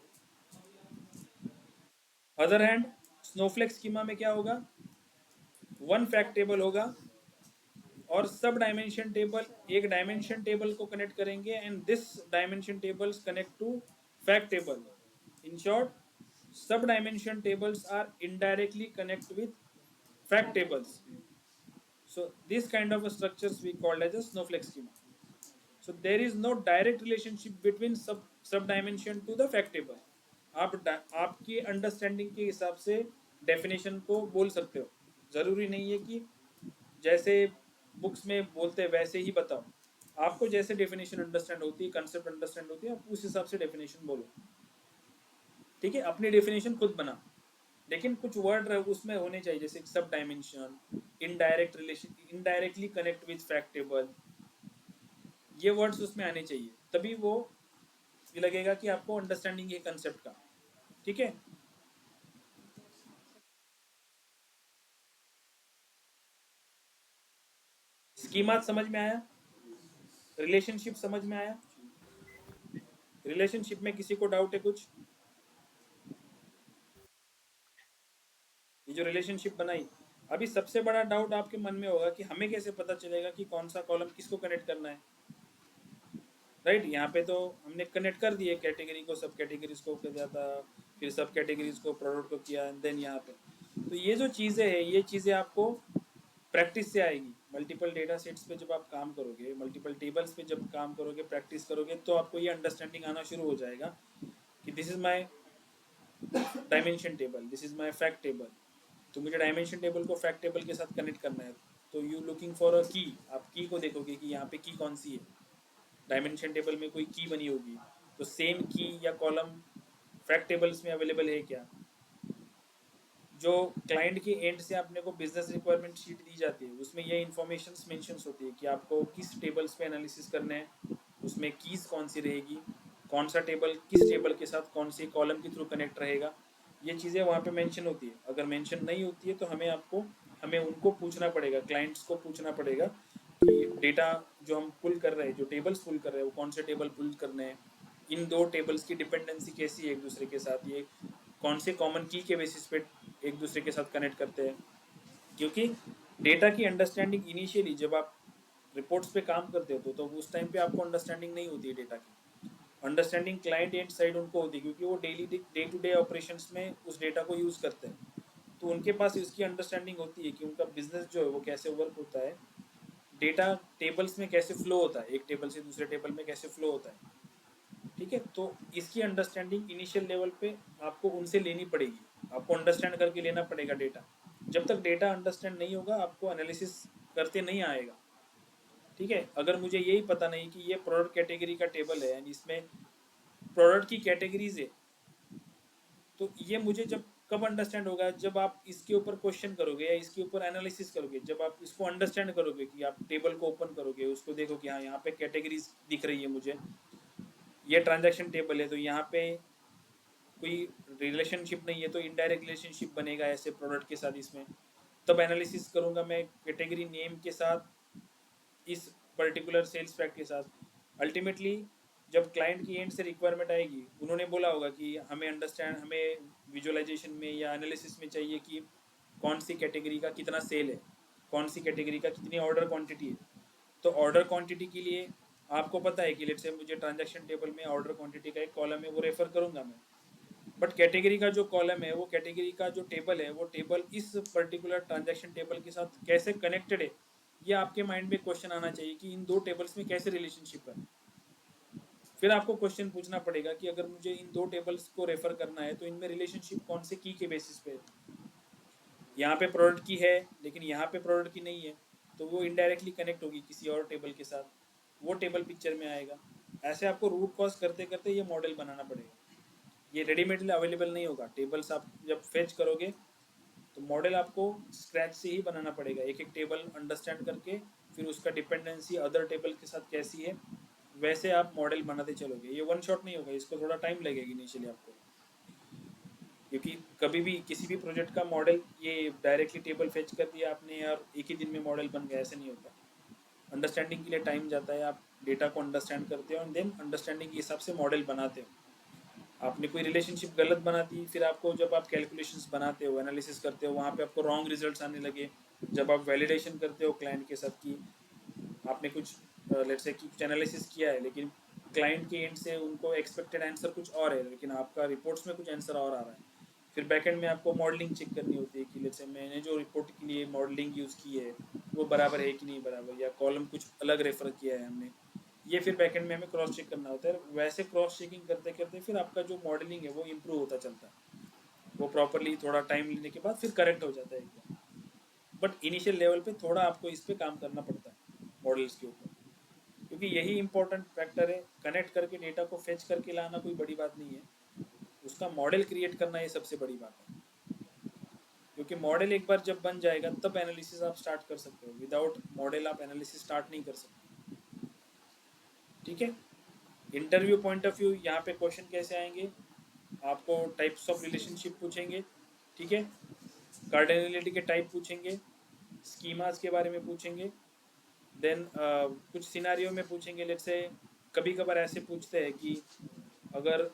Other hand snowflake schema में क्या होगा? One fact table होगा और सब डायमेंशन टेबल एक डायमेंशन टेबल को कनेक्ट करेंगे and this dimension tables connect to fact table. In short, sub dimension tables are indirectly connect with fact tables. So this kind of structures we called as a snowflake schema. So there is no direct relationship between sub dimension to the fact table. आपकी understanding के हिसाब से definition को बोल सकते हो, जरूरी नहीं है कि जैसे बुक्स में बोलते हैं वैसे ही बताओ। आपको जैसे डेफिनेशन अंडरस्टैंड होती है, कंसेप्ट अंडरस्टैंड होती है, आप उस हिसाब से डेफिनेशन बोलो। ठीक है, अपनी डेफिनेशन खुद बना, लेकिन कुछ वर्ड उसमें होने चाहिए, जैसे सब dimension, indirect relation, indirectly connect with fact table, ये वर्ड्स उसमें आने चाहिए, तभी वो लगेगा कि आपको अंडरस्टैंडिंग है कंसेप्ट का। ठीक है, स्कीमा समझ में आया? रिलेशनशिप समझ में आया? रिलेशनशिप में किसी को डाउट है कुछ? ये जो रिलेशनशिप बनाई, अभी सबसे बड़ा डाउट आपके मन में होगा कि हमें कैसे पता चलेगा कि कौन सा कॉलम किसको कनेक्ट करना है। राइट, यहाँ पे तो हमने कनेक्ट कर दिए, कैटेगरी को सब कैटेगरीज को किया था, फिर सब कैटेगरीज को प्रोडक्ट को किया, एंड देन यहाँ पे। तो ये जो चीज़ें हैं, ये चीज़ें आपको प्रैक्टिस से आएगी। मल्टीपल डेटा सेट्स पे जब आप काम करोगे, मल्टीपल टेबल्स पे जब काम करोगे, प्रैक्टिस करोगे, तो आपको ये अंडरस्टैंडिंग आना शुरू हो जाएगा कि this is my dimension table, this is my fact table. तो मुझे डायमेंशन टेबल को फैक्ट टेबल के साथ कनेक्ट करना है, तो यू लुकिंग फॉर अ की, आप की को देखोगे कि यहाँ पे की कौन सी है। डायमेंशन टेबल में कोई की बनी होगी, तो सेम की या कॉलम फैक्ट टेबल्स में अवेलेबल है क्या? जो क्लाइंट के एंड से आपने को बिजनेस रिक्वायरमेंट शीट दी जाती है, उसमें ये इन्फॉर्मेशन मेंशंस होती है कि आपको किस टेबल्स पे एनालिसिस करना है, उसमें कीज कौन सी रहेगी, कौन सा टेबल किस टेबल के साथ कौन सी कॉलम के थ्रू कनेक्ट रहेगा, ये चीज़ें वहाँ पे मेंशन होती है। अगर मेंशन नहीं होती है तो हमें उनको पूछना पड़ेगा, क्लाइंट्स को पूछना पड़ेगा कि डेटा जो हम पुल कर रहे हैं, जो टेबल्स पुल कर रहे हैं, वो कौन से टेबल पुल करने हैं, इन दो टेबल्स की डिपेंडेंसी कैसी है एक दूसरे के साथ, ये कौन से कॉमन की के बेसिस पे एक दूसरे के साथ कनेक्ट करते हैं। क्योंकि डेटा की अंडरस्टैंडिंग इनिशियली जब आप रिपोर्ट्स पे काम करते हो तो उस टाइम पे आपको अंडरस्टैंडिंग नहीं होती है डेटा की। अंडरस्टैंडिंग क्लाइंट एंड साइड उनको होती है, क्योंकि वो daily day to day operations में उस डेटा को यूज़ करते हैं, तो उनके पास इसकी अंडरस्टैंडिंग होती है कि उनका बिजनेस जो है वो कैसे वर्क होता है, डेटा टेबल्स में कैसे फ्लो होता है, एक टेबल से दूसरे टेबल में कैसे फ्लो होता है। ठीक है, तो इसकी अंडरस्टैंडिंग इनिशियल लेवल पे आपको उनसे लेनी पड़ेगी, आपको अंडरस्टैंड करके लेना पड़ेगा डेटा। जब तक डेटा अंडरस्टैंड नहीं होगा आपको एनालिसिस करते नहीं आएगा। ठीक है, अगर मुझे यही पता नहीं कि ये प्रोडक्ट कैटेगरी का टेबल है यानी इसमें प्रोडक्ट की कैटेगरीज है, तो ये मुझे जब कब अंडरस्टैंड होगा, जब आप इसके ऊपर क्वेश्चन करोगे या इसके ऊपर एनालिसिस करोगे, जब आप इसको अंडरस्टैंड करोगे कि आप टेबल को ओपन करोगे, उसको देखो कि हाँ यहाँ पे कैटेगरीज दिख रही है मुझे, ये ट्रांजैक्शन टेबल है तो यहाँ पे कोई रिलेशनशिप नहीं है तो इनडायरेक्ट रिलेशनशिप बनेगा ऐसे प्रोडक्ट के साथ इसमें, तब एनालिसिस करूँगा मैं कैटेगरी नेम के साथ इस पर्टिकुलर सेल्स पैक के साथ। अल्टीमेटली जब क्लाइंट की एंड से रिक्वायरमेंट आएगी, उन्होंने बोला होगा कि हमें विजुअलाइजेशन में या एनालिसिस में चाहिए कि कौन सी कैटेगरी का कितना सेल है, कौन सी कैटेगरी का कितनी ऑर्डर क्वांटिटी है। तो ऑर्डर क्वांटिटी के लिए आपको पता है कि लेट से मुझे ट्रांजैक्शन टेबल में ऑर्डर क्वांटिटी का एक कॉलम है वो रेफर करूंगा मैं, बट कैटेगरी का जो कॉलम है, वो कैटेगरी का जो टेबल है, वो टेबल इस पर्टिकुलर ट्रांजैक्शन टेबल के साथ कैसे कनेक्टेड है, ये आपके माइंड में क्वेश्चन आना चाहिए कि इन दो टेबल्स में कैसे रिलेशनशिप है। फिर आपको क्वेश्चन पूछना पड़ेगा कि अगर मुझे इन दो टेबल्स को रेफर करना है तो इनमें रिलेशनशिप कौन से की के बेसिस पे है। यहाँ पे प्रोडक्ट की है लेकिन यहाँ पे प्रोडक्ट की नहीं है, तो वो इनडायरेक्टली कनेक्ट होगी किसी और टेबल के साथ, वो टेबल पिक्चर में आएगा। ऐसे आपको रूट कॉज करते करते ये मॉडल बनाना पड़ेगा, ये रेडीमेडली अवेलेबल नहीं होगा। टेबल्स आप जब फेच करोगे तो मॉडल आपको स्क्रैच से ही बनाना पड़ेगा, एक एक टेबल अंडरस्टैंड करके फिर उसका डिपेंडेंसी अदर टेबल के साथ कैसी है, वैसे आप मॉडल बनाते चलोगे। ये वन शॉट नहीं होगा, इसको थोड़ा टाइम लगेगा इनिशियली आपको, क्योंकि कभी भी किसी भी प्रोजेक्ट का मॉडल ये डायरेक्टली टेबल फेच कर दिया आपने और एक ही दिन में मॉडल बन गया, ऐसे नहीं होता। अंडरस्टैंडिंग के लिए टाइम जाता है, आप डेटा को अंडरस्टैंड करते हो और देन अंडरस्टैंडिंग के हिसाब से मॉडल बनाते हो। आपने कोई रिलेशनशिप गलत बना दी, फिर आपको जब आप कैलकुलेशंस बनाते हो, एनालिसिस करते हो, वहाँ पे आपको रॉन्ग रिजल्ट्स आने लगे। जब आप वैलिडेशन करते हो क्लाइंट के साथ कि आपने कुछ लेट्स से कुछ एनालिसिस किया है लेकिन क्लाइंट के एंड से उनको एक्सपेक्टेड आंसर कुछ और है लेकिन आपका रिपोर्ट्स में कुछ आंसर और आ रहा है, फिर बैकएंड में आपको मॉडलिंग चेक करनी होती है कि लेट्स से मैंने जो रिपोर्ट के लिए मॉडलिंग यूज़ की है वो बराबर है कि नहीं बराबर, या कॉलम कुछ अलग रेफर किया है हमने, ये फिर बैकएंड में हमें क्रॉस चेक करना होता है। वैसे क्रॉस चेकिंग करते करते फिर आपका जो मॉडलिंग है वो इम्प्रूव होता चलता है, वो प्रॉपरली थोड़ा टाइम लेने के बाद फिर करेक्ट हो जाता है एकदम। बट इनिशियल लेवल पे थोड़ा आपको इस पे काम करना पड़ता है मॉडल्स के ऊपर, क्योंकि यही इंपॉर्टेंट फैक्टर है। कनेक्ट करके डेटा को फेच करके लाना कोई बड़ी बात नहीं है, उसका मॉडल क्रिएट करना ये सबसे बड़ी बात है। क्योंकि मॉडल एक बार जब बन जाएगा तब एनालिसिस आप स्टार्ट कर सकते हो, विदाउट मॉडल आप एनालिसिस स्टार्ट नहीं कर सकते। ठीक है, इंटरव्यू पॉइंट ऑफ व्यू, यहाँ पे क्वेश्चन कैसे आएंगे, आपको टाइप्स ऑफ रिलेशनशिप पूछेंगे। ठीक है, कार्डिनलिटी के टाइप पूछेंगे, स्कीमास के बारे में पूछेंगे, देन कुछ सिनारियो में पूछेंगे। लेट्स से कभी कभार ऐसे पूछते हैं कि अगर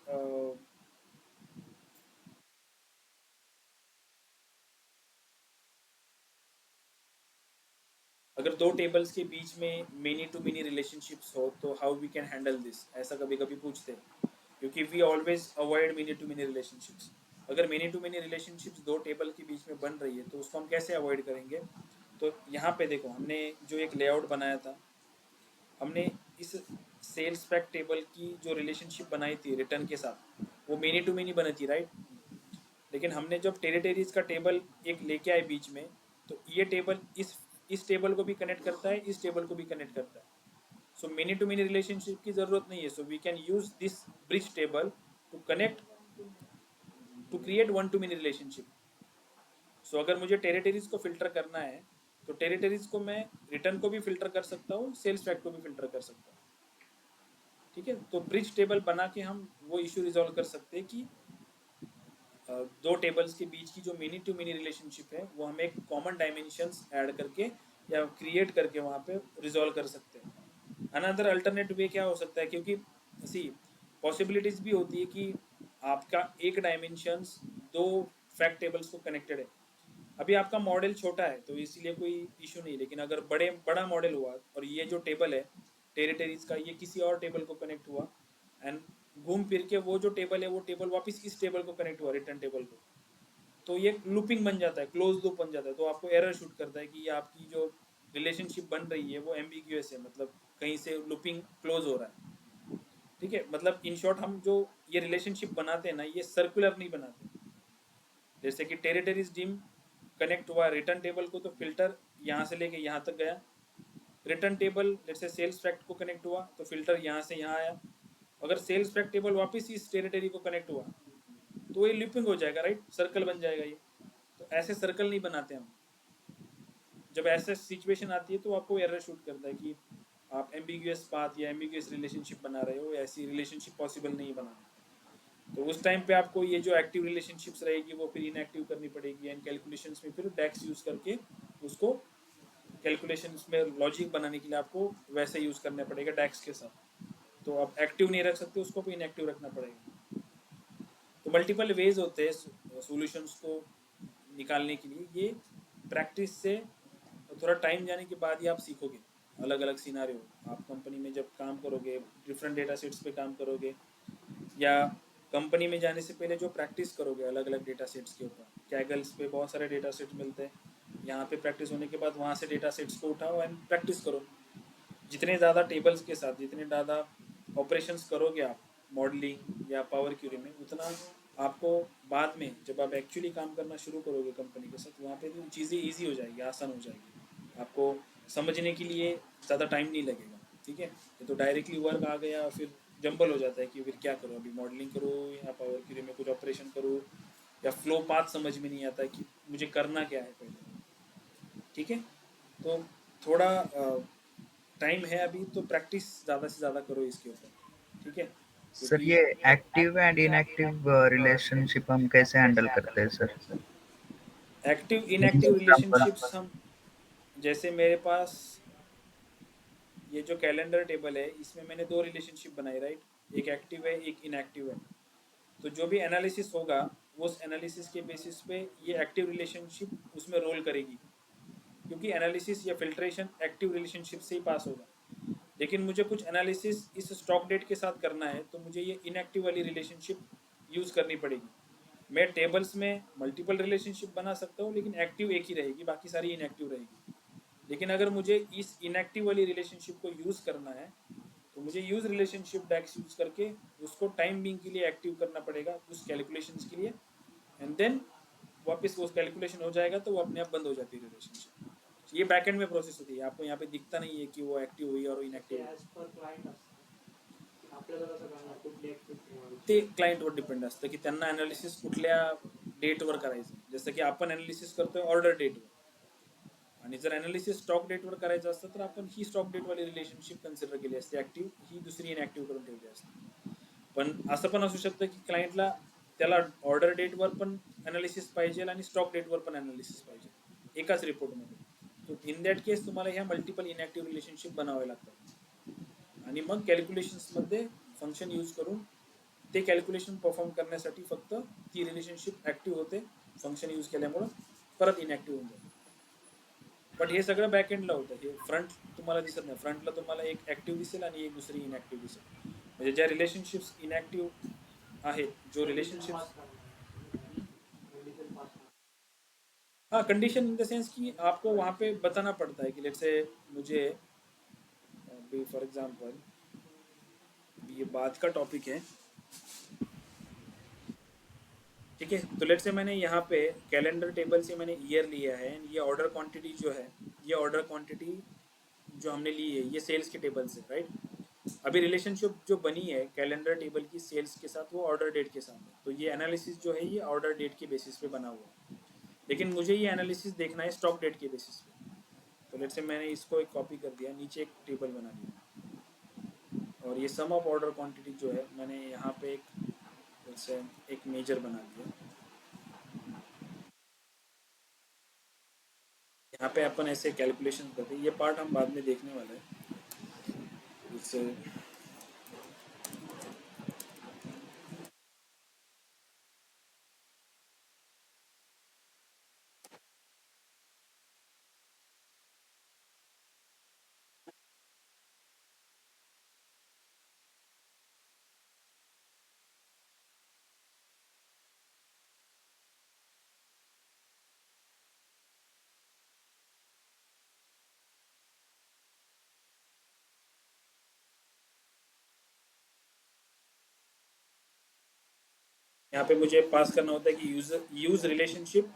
अगर दो टेबल्स के बीच में मेनी टू मेनी रिलेशनशिप्स हो तो how we can handle this, ऐसा कभी कभी पूछते हैं, क्योंकि we always avoid many to many relationships. अगर मेनी टू मेनी रिलेशनशिप्स दो टेबल के बीच में बन रही है तो उसको हम कैसे अवॉइड करेंगे। तो यहाँ पे देखो, हमने जो एक लेआउट बनाया था, हमने इस सेल्स पैक टेबल की जो रिलेशनशिप बनाई थी रिटर्न के साथ, वो मेनी टू मेनी बनी थी, राइट। लेकिन हमने जब टेरिटरीज का टेबल एक लेके आए बीच में, तो ये टेबल इस टेबल को भी कनेक्ट करता है, इस टेबल को भी कनेक्ट करता है। So many to many relationship की जरूरत नहीं है, so we can use this bridge table to connect, to create one to many relationship. So अगर मुझे टेरिटरीज को फिल्टर करना है तो टेरिटरीज को मैं रिटर्न को भी फिल्टर कर सकता हूँ, सेल्स फैक्ट को भी फिल्टर कर सकता हूँ। ठीक है, तो ब्रिज टेबल बना के हम वो इशू रिजॉल्व कर सकते हैं कि दो टेबल्स के बीच की जो मेनी टू मेनी रिलेशनशिप है वो हम एक कॉमन डायमेंशंस ऐड करके या क्रिएट करके वहाँ पे रिजॉल्व कर सकते हैं। अनदर अल्टरनेट वे क्या हो सकता है, क्योंकि सी पॉसिबिलिटीज भी होती है कि आपका एक डायमेंशंस दो फैक्ट टेबल्स को कनेक्टेड है। अभी आपका मॉडल छोटा है तो इसीलिए कोई इशू नहीं, लेकिन अगर बड़ा मॉडल हुआ और ये जो टेबल है टेरिटरीज का, ये किसी और टेबल को कनेक्ट हुआ एंड घूम फिर के वो जो टेबल है वो टेबल वापस इस टेबल को कनेक्ट हुआ, रिटर्न टेबल को, तो ये लूपिंग बन जाता है, क्लोज लूप बन जाता है, तो आपको एरर शूट करता है कि ये आपकी जो रिलेशनशिप बन रही है वो एम्बिग्यूअस है, मतलब कहीं से लूपिंग क्लोज हो रहा है। ठीक है, मतलब इन शॉर्ट हम जो ये रिलेशनशिप बनाते हैं ना, ये सर्कुलर नहीं बनाते। जैसे कि टेरिटरीज डिम कनेक्ट हुआ रिटर्न टेबल को, तो फिल्टर यहाँ से लेके यहाँ तक गया, रिटर्न टेबल जैसे सेल्स फैक्ट को कनेक्ट हुआ तो फिल्टर यहाँ से यहाँ आया, अगर सेल्स फैक्ट टेबल वापस इस टेरिटरी को कनेक्ट हुआ तो ये लूपिंग हो जाएगा, राइट, सर्कल बन जाएगा ये। तो ऐसे सर्कल नहीं बनाते हम। जब ऐसे सिचुएशन आती है तो आपको एरर शूट करता है कि आप एम्बिगुअस पाथ या एम्बिगुअस रिलेशनशिप बना रहे हो, ऐसी रिलेशनशिप पॉसिबल नहीं बनाना। तो उस टाइम पे आपको ये जो एक्टिव रिलेशनशिप्स रहेगी वो फिर इनएक्टिव करनी पड़ेगी, एंड कैलकुलेशंस में फिर डेक्स यूज़ करके उसको कैलकुलेशंस में लॉजिक बनाने के लिए आपको वैसे यूज़ करना पड़ेगा डेक्स के साथ। तो आप एक्टिव नहीं रख सकते, उसको भी इनएक्टिव रखना पड़ेगा। तो मल्टीपल वेज होते हैं सॉल्यूशंस को निकालने के लिए। ये प्रैक्टिस से थोड़ा टाइम जाने के बाद ही आप सीखोगे। अलग अलग सिनारियो आप कंपनी में जब काम करोगे, डिफरेंट डेटा सेट्स पे काम करोगे, या कंपनी में जाने से पहले जो प्रैक्टिस करोगे अलग अलग डेटा सेट्स के ऊपर, कैगल्स पे बहुत सारे डेटा सेट्स मिलते हैं, यहाँ पे प्रैक्टिस होने के बाद वहाँ से डेटा सेट्स को उठाओ एंड प्रैक्टिस करो। जितने ज़्यादा टेबल्स के साथ जितने ज़्यादा ऑपरेशंस करोगे आप मॉडलिंग या पावर क्यूरी में, उतना आपको बाद में जब आप एक्चुअली काम करना शुरू करोगे कंपनी के साथ, वहाँ पे तो चीज़ें ईजी हो जाएगी, आसान हो जाएगी, आपको समझने के लिए ज़्यादा टाइम नहीं लगेगा। ठीक है, ये तो डायरेक्टली वर्क आ गया, फिर जंबल हो जाता है कि फिर क्या करूँ, अभी मॉडलिंग करूँ या पावर क्यूरी में कुछ ऑपरेशन करूँ, या फ्लो पाथ समझ में नहीं आता है कि मुझे करना क्या है पहले। ठीक है, तो थोड़ा टाइम है अभी, तो प्रैक्टिस ज़्यादा से ज़्यादा करो इसके ऊपर। ठीक है, सर, क्योंकि ये एक्टिव एंड इनएक्टिव रिलेशनशिप हम कैसे हैंडल करते हैं sir? Active give inactive example. Relationships हम, जैसे मेरे पास ये जो कैलेंडर टेबल है इसमें मैंने दो रिलेशनशिप बनाई, राइट, एक एक्टिव है एक इनएक्टिव है। तो जो भी एनालिसिस होगा उस एनालिसिस के बेसिस पे ये एक्टिव रिलेशनशिप उसमें रोल करेगी, क्योंकि एनालिसिस या फिल्ट्रेशन एक्टिव रिलेशनशिप से ही पास होगा। लेकिन मुझे कुछ एनालिसिस इस स्टॉक डेट के साथ करना है, तो मुझे ये इनएक्टिव वाली रिलेशनशिप यूज़ करनी पड़ेगी। मैं टेबल्स में मल्टीपल रिलेशनशिप बना सकता हूँ, लेकिन एक्टिव एक ही रहेगी, बाकी सारी इनएक्टिव रहेगी। लेकिन अगर मुझे इस इनएक्टिव वाली रिलेशनशिप को यूज़ करना है, तो मुझे यूज़ रिलेशनशिप डेक्स यूज़ करके उसको टाइम बिंग के लिए एक्टिव करना पड़ेगा उस कैलकुलेशंस के लिए, एंड देन वापस वो कैलकुलेशन हो जाएगा तो वो अपने आप बंद हो जाती है रिलेशनशिप। ये बैकएंड में प्रोसेस होती है, आपको यहाँ पे दिखता नहीं है कि वो एक्टिव हुई और इनएक्टिव हुई। ते क्लायंटवर डिपेंड असतं की त्यांना ॲनालिसिस कुठल्या डेटवर करायचं, जसं की आपण ॲनालिसिस करतोय ऑर्डर डेटवर, आणि जर ॲनालिसिस स्टॉक डेटवर करायचं असतं तर आपण ही स्टॉक डेटवाली रिलेशनशिप कन्सिडर केली असते ॲक्टिव्ह, ही दुसरी इनॲक्टिव्ह करून ठेवली असते। पण असं पण असू शकतं की क्लायंटला त्याला ऑर्डर डेटवर पण ॲनालिसिस पाहिजे आणि स्टॉक डेटवर पण ॲनालिसिस पाहिजे एकाच रिपोर्टमध्ये। तो इन दॅट केस तुम्हाला ह्या मल्टिपल इनॲक्टिव्ह रिलेशनशिप बनावे लागतात, आणि मग कॅल्क्युलेशन्समध्ये फंक्शन यूज करून ते कॅल्क्युलेशन परफॉर्म करण्यासाठी फक्त ती रिलेशनशिप ॲक्टिव्ह होते, फंक्शन यूज केल्यामुळं परत इनॲक्टिव्ह होऊन जाते। बट हे सगळं बॅकएंडला होतं, हे फ्रंट तुम्हाला दिसत नाही, फ्रंटला तुम्हाला एक ॲक्टिव्ह दिसेल आणि एक दुसरी इनॲक्टिव्ह दिसेल, म्हणजे ज्या रिलेशनशिप्स इनॲक्टिव्ह आहेत, जो रिलेशनशिप्स, हाँ कंडीशन इन द सेंस कि आपको वहाँ पे बताना पड़ता है कि लेट्स से मुझे अभी फॉर एग्जांपल ये बात का टॉपिक है। ठीक है, तो लेट्स से मैंने यहाँ पे कैलेंडर टेबल से मैंने ईयर लिया है, ये ऑर्डर क्वांटिटी जो है, ये ऑर्डर क्वांटिटी जो हमने ली है ये सेल्स के टेबल से, राइट। अभी रिलेशनशिप जो बनी है कैलेंडर टेबल की सेल्स के साथ वो ऑर्डर डेट के साथ है, तो ये एनालिसिस जो है ये ऑर्डर डेट के बेसिस पे बना हुआ है, लेकिन मुझे ये एनालिसिस देखना है स्टॉक डेट के बेसिस पे। तो लेट्स से मैंने इसको एक कॉपी कर दिया, नीचे एक टेबल बना दिया, और ये सम ऑफ ऑर्डर क्वांटिटी जो है मैंने यहाँ पे एक मेजर बना दिया। यहाँ पे अपन ऐसे कैलकुलेशन करते हैं, ये पार्ट हम बाद में देखने वाले हैं। इससे यहाँ पे मुझे पास करना होता है कि यूज रिलेशनशिप।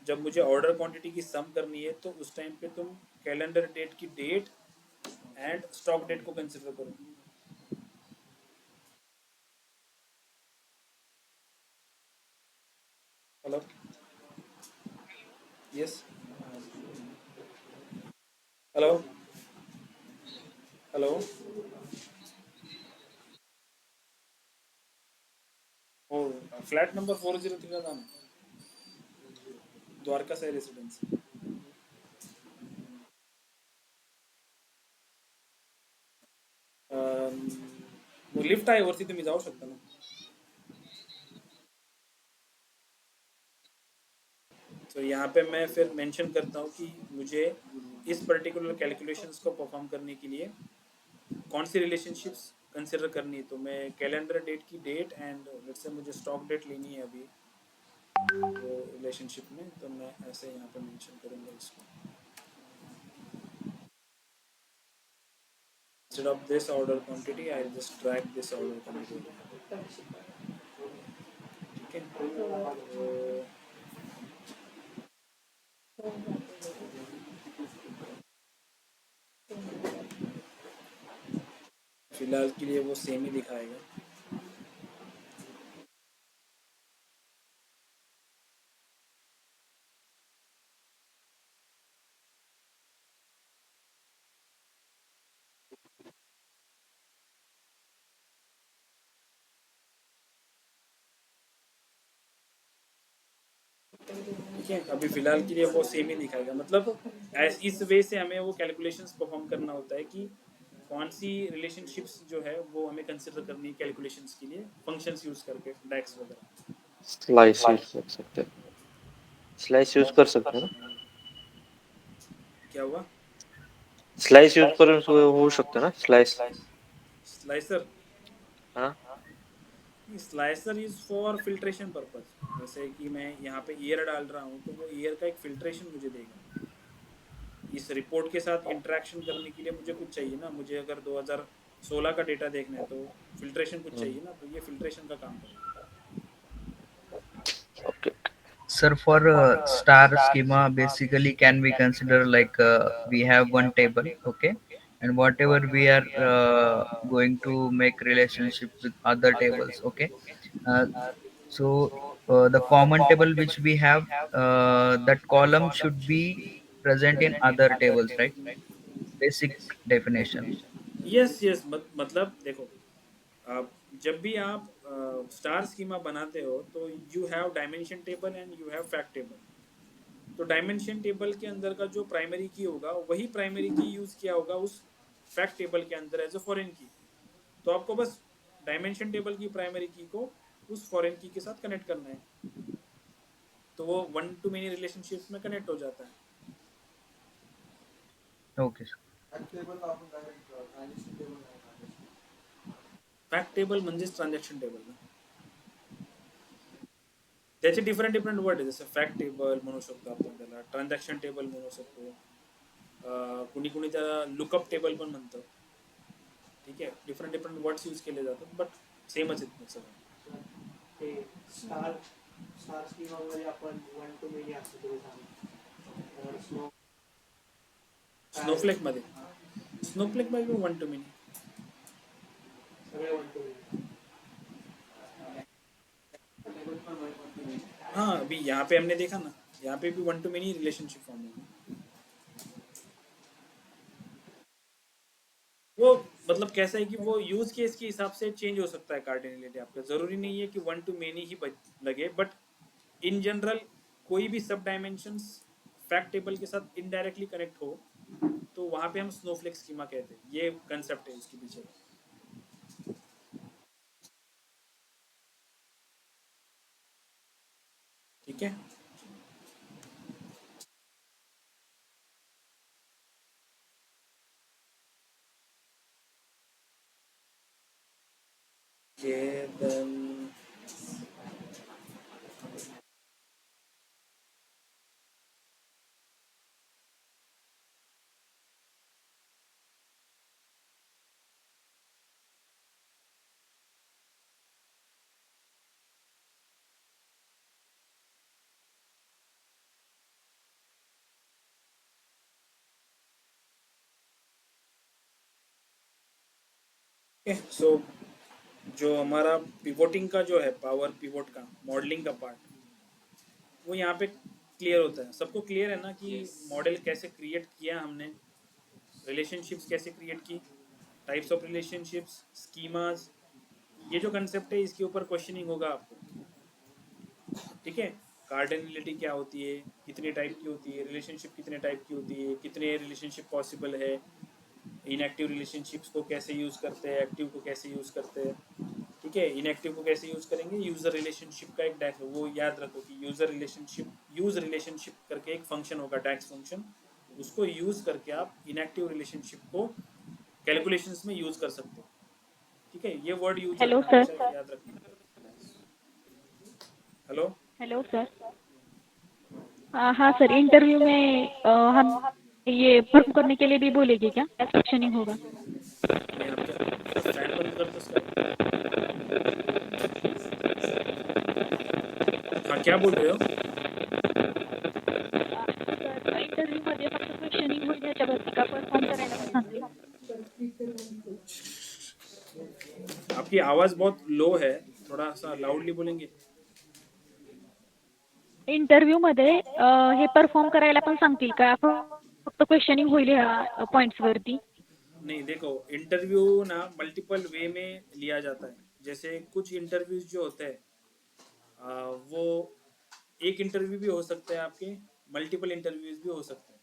जब मुझे ऑर्डर क्वांटिटी की सम करनी है तो उस टाइम पे तुम कैलेंडर डेट की डेट एंड स्टॉक डेट को कंसिडर करो। Hello, yes, hello, hello. Oh, flat number 403 का नाम द्वारका साई रेसिडेंस। लिफ्ट आहे वरती, तुम्ही जाऊ शकता ना। तो यहाँ पे मैं फिर मेंशन करता हूँ कि मुझे इस पर्टिकुलर कैलकुलेशंस को परफॉर्म करने के लिए कौन सी रिलेशनशिप्स कंसिडर करनी है। तो मैं कैलेंडर डेट की डेट एंड लेट्स से मुझे स्टॉक डेट लेनी है अभी वो रिलेशनशिप में, तो मैं ऐसे यहाँ पे मेंशन करूँगा इसको। Instead of this order quantity, I'll just drag this order quantity. ठीक है, तो फिलहाल के लिए वो सेम ही दिखाएगा। ठीक है, अभी फिलहाल के लिए वो सेम ही दिखाएगा। मतलब इस वे से हमें वो कैलकुलेशंस परफॉर्म करना होता है कि कौन सी रिलेशनशिप्स जो है वो हमें कंसिडर करनी है कैलकुलेशंस के लिए, फंक्शंस यूज करके, डैक्स वगैरह। स्लाइस यूज कर सकते हैं, स्लाइस यूज कर सकते हैं ना, क्या हुआ? स्लाइस यूज करून होऊ शकतं ना स्लाइस. स्लाइसर, हाँ. Slicer is for filtration purpose. जैसे कि मैं यहाँ पे ईयर डाल रहा हूँ तो वो ईयर का एक फिल्ट्रेशन मुझे देगा। इस रिपोर्ट के साथ इंटरेक्शन करने के लिए मुझे कुछ चाहिए ना। मुझे अगर 2016 का डेटा देखना है तो फिल्ट्रेशन कुछ चाहिए ना, तो ये फिल्ट्रेशन का काम करेगा। Okay. Sir, for star schema, basically can we consider like we have one table, okay, and whatever we are going to make relationship with other tables, okay. Uh, so the common table which we have, that column should be present in other tables, right? Basic definition. Yes yes, मतलब देखो, आप जब भी आप star schema बनाते हो तो you have dimension table and you have fact table. तो डायमेंशन टेबल के अंदर का जो प्राइमरी की होगा वही प्राइमरी की यूज किया होगा उस फैक्ट टेबल के अंदर एज अ फॉरेन की। तो आपको बस डायमेंशन टेबल की प्राइमरी की को उस फॉरेन की के साथ कनेक्ट करना है, तो वो वन टू मेनी रिलेशनशिप में कनेक्ट हो जाता है। Okay, sir. फॅक्ट टेबल म्हणजेच ट्रान्झॅक्शन टेबल ना, त्याचे डिफरंट डिफरंट वर्ड आहे। जसं फॅक्ट टेबल म्हणू शकतो आपण त्याला, ट्रान्झॅक्शन टेबल म्हणू शकतो, कुणी कुणी त्याला लुकअप टेबल पण म्हणतं। ठीक आहे, डिफरंट डिफरंट वर्ड्स यूज केले जातात, बट सेमच आहेत सगळं। ते स्टार स्टार स्कीमामध्ये आपण वन टू मेनी असतो तुम्ही सांगा स्नो स्नोफ्लेक मध्ये, स्नोफ्लेक मध्ये वन टू मेनी। सगळे वन टू मेनी हाँ, अभी यहाँ पे हमने देखा ना, यहाँ पे भी one to many relationship form होगी। वो मतलब कैसा है कि वो यूज केस के हिसाब से चेंज हो सकता है कार्डिनलिटी आपका। जरूरी नहीं है कि वन टू मेनी ही लगे, बट इन जनरल कोई भी सब डायमेंशंस फैक्ट टेबल के साथ इनडायरेक्टली कनेक्ट हो तो वहां पे हम स्नोफ्लेक स्कीमा कहते हैं। ये कंसेप्ट है इसके पीछे। ठीक है, ये देन ओके। सो जो हमारा पिवोटिंग का जो है, पावर पिवोट का मॉडलिंग का पार्ट, वो यहाँ पे क्लियर होता है। सबको क्लियर है ना कि मॉडल कैसे क्रिएट किया हमने, रिलेशनशिप्स कैसे क्रिएट की, टाइप्स ऑफ रिलेशनशिप्स, स्कीमास, ये जो कंसेप्ट है इसके ऊपर क्वेश्चनिंग होगा आपको। ठीक है, कार्डिनलिटी क्या होती है, कितने टाइप की होती है, रिलेशनशिप कितने टाइप की होती है, कितने रिलेशनशिप पॉसिबल है, इनएक्टिव रिलेशनशिप्स को कैसे यूज़ करते हैं, एक्टिव को कैसे यूज़ करते हैं। ठीक है, इनएक्टिव को कैसे यूज़ करेंगे, यूज़र रिलेशनशिप का एक डैक्स, वो याद रखो कि यूज़ रिलेशनशिप करके एक फंक्शन होगा, डैक्स फंक्शन, उसको यूज़ करके आप इनएक्टिव रिलेशनशिप को कैलकुलेशंस में यूज़ कर सकते हो। ठीक है, ये वर्ड यूज हेलो सर। हमेशा याद रखना। हेलो। Hello sir. हाँ सर, इंटरव्यू में हम ये परफॉर्म करने के लिए भी बोलेगी क्या, क्वेश्चनिंग होगा? मैं आपका फैन बंद कर दो उसका। हाँ, क्या बोल रहे हो? सर, इंटरव्यू मध्ये फक्त क्वेश्चनिंग होईल याच्यावरती का परफॉर्म करायला पण सांगतील? आपकी आवाज़ बहुत लो है, थोड़ा सा लाउडली बोलेंगे? इंटरव्यू मध्ये हे परफॉर्म करायला पण सांगतील का, फक्त क्वेश्चनिंग होईल ह्या पॉइंट्स वरती? नहीं, देखो, इंटरव्यू ना मल्टीपल वे में लिया जाता है। जैसे कुछ इंटरव्यूज जो होते हैं वो एक इंटरव्यू भी हो सकते हैं आपके, मल्टीपल इंटरव्यूज भी हो सकते हैं।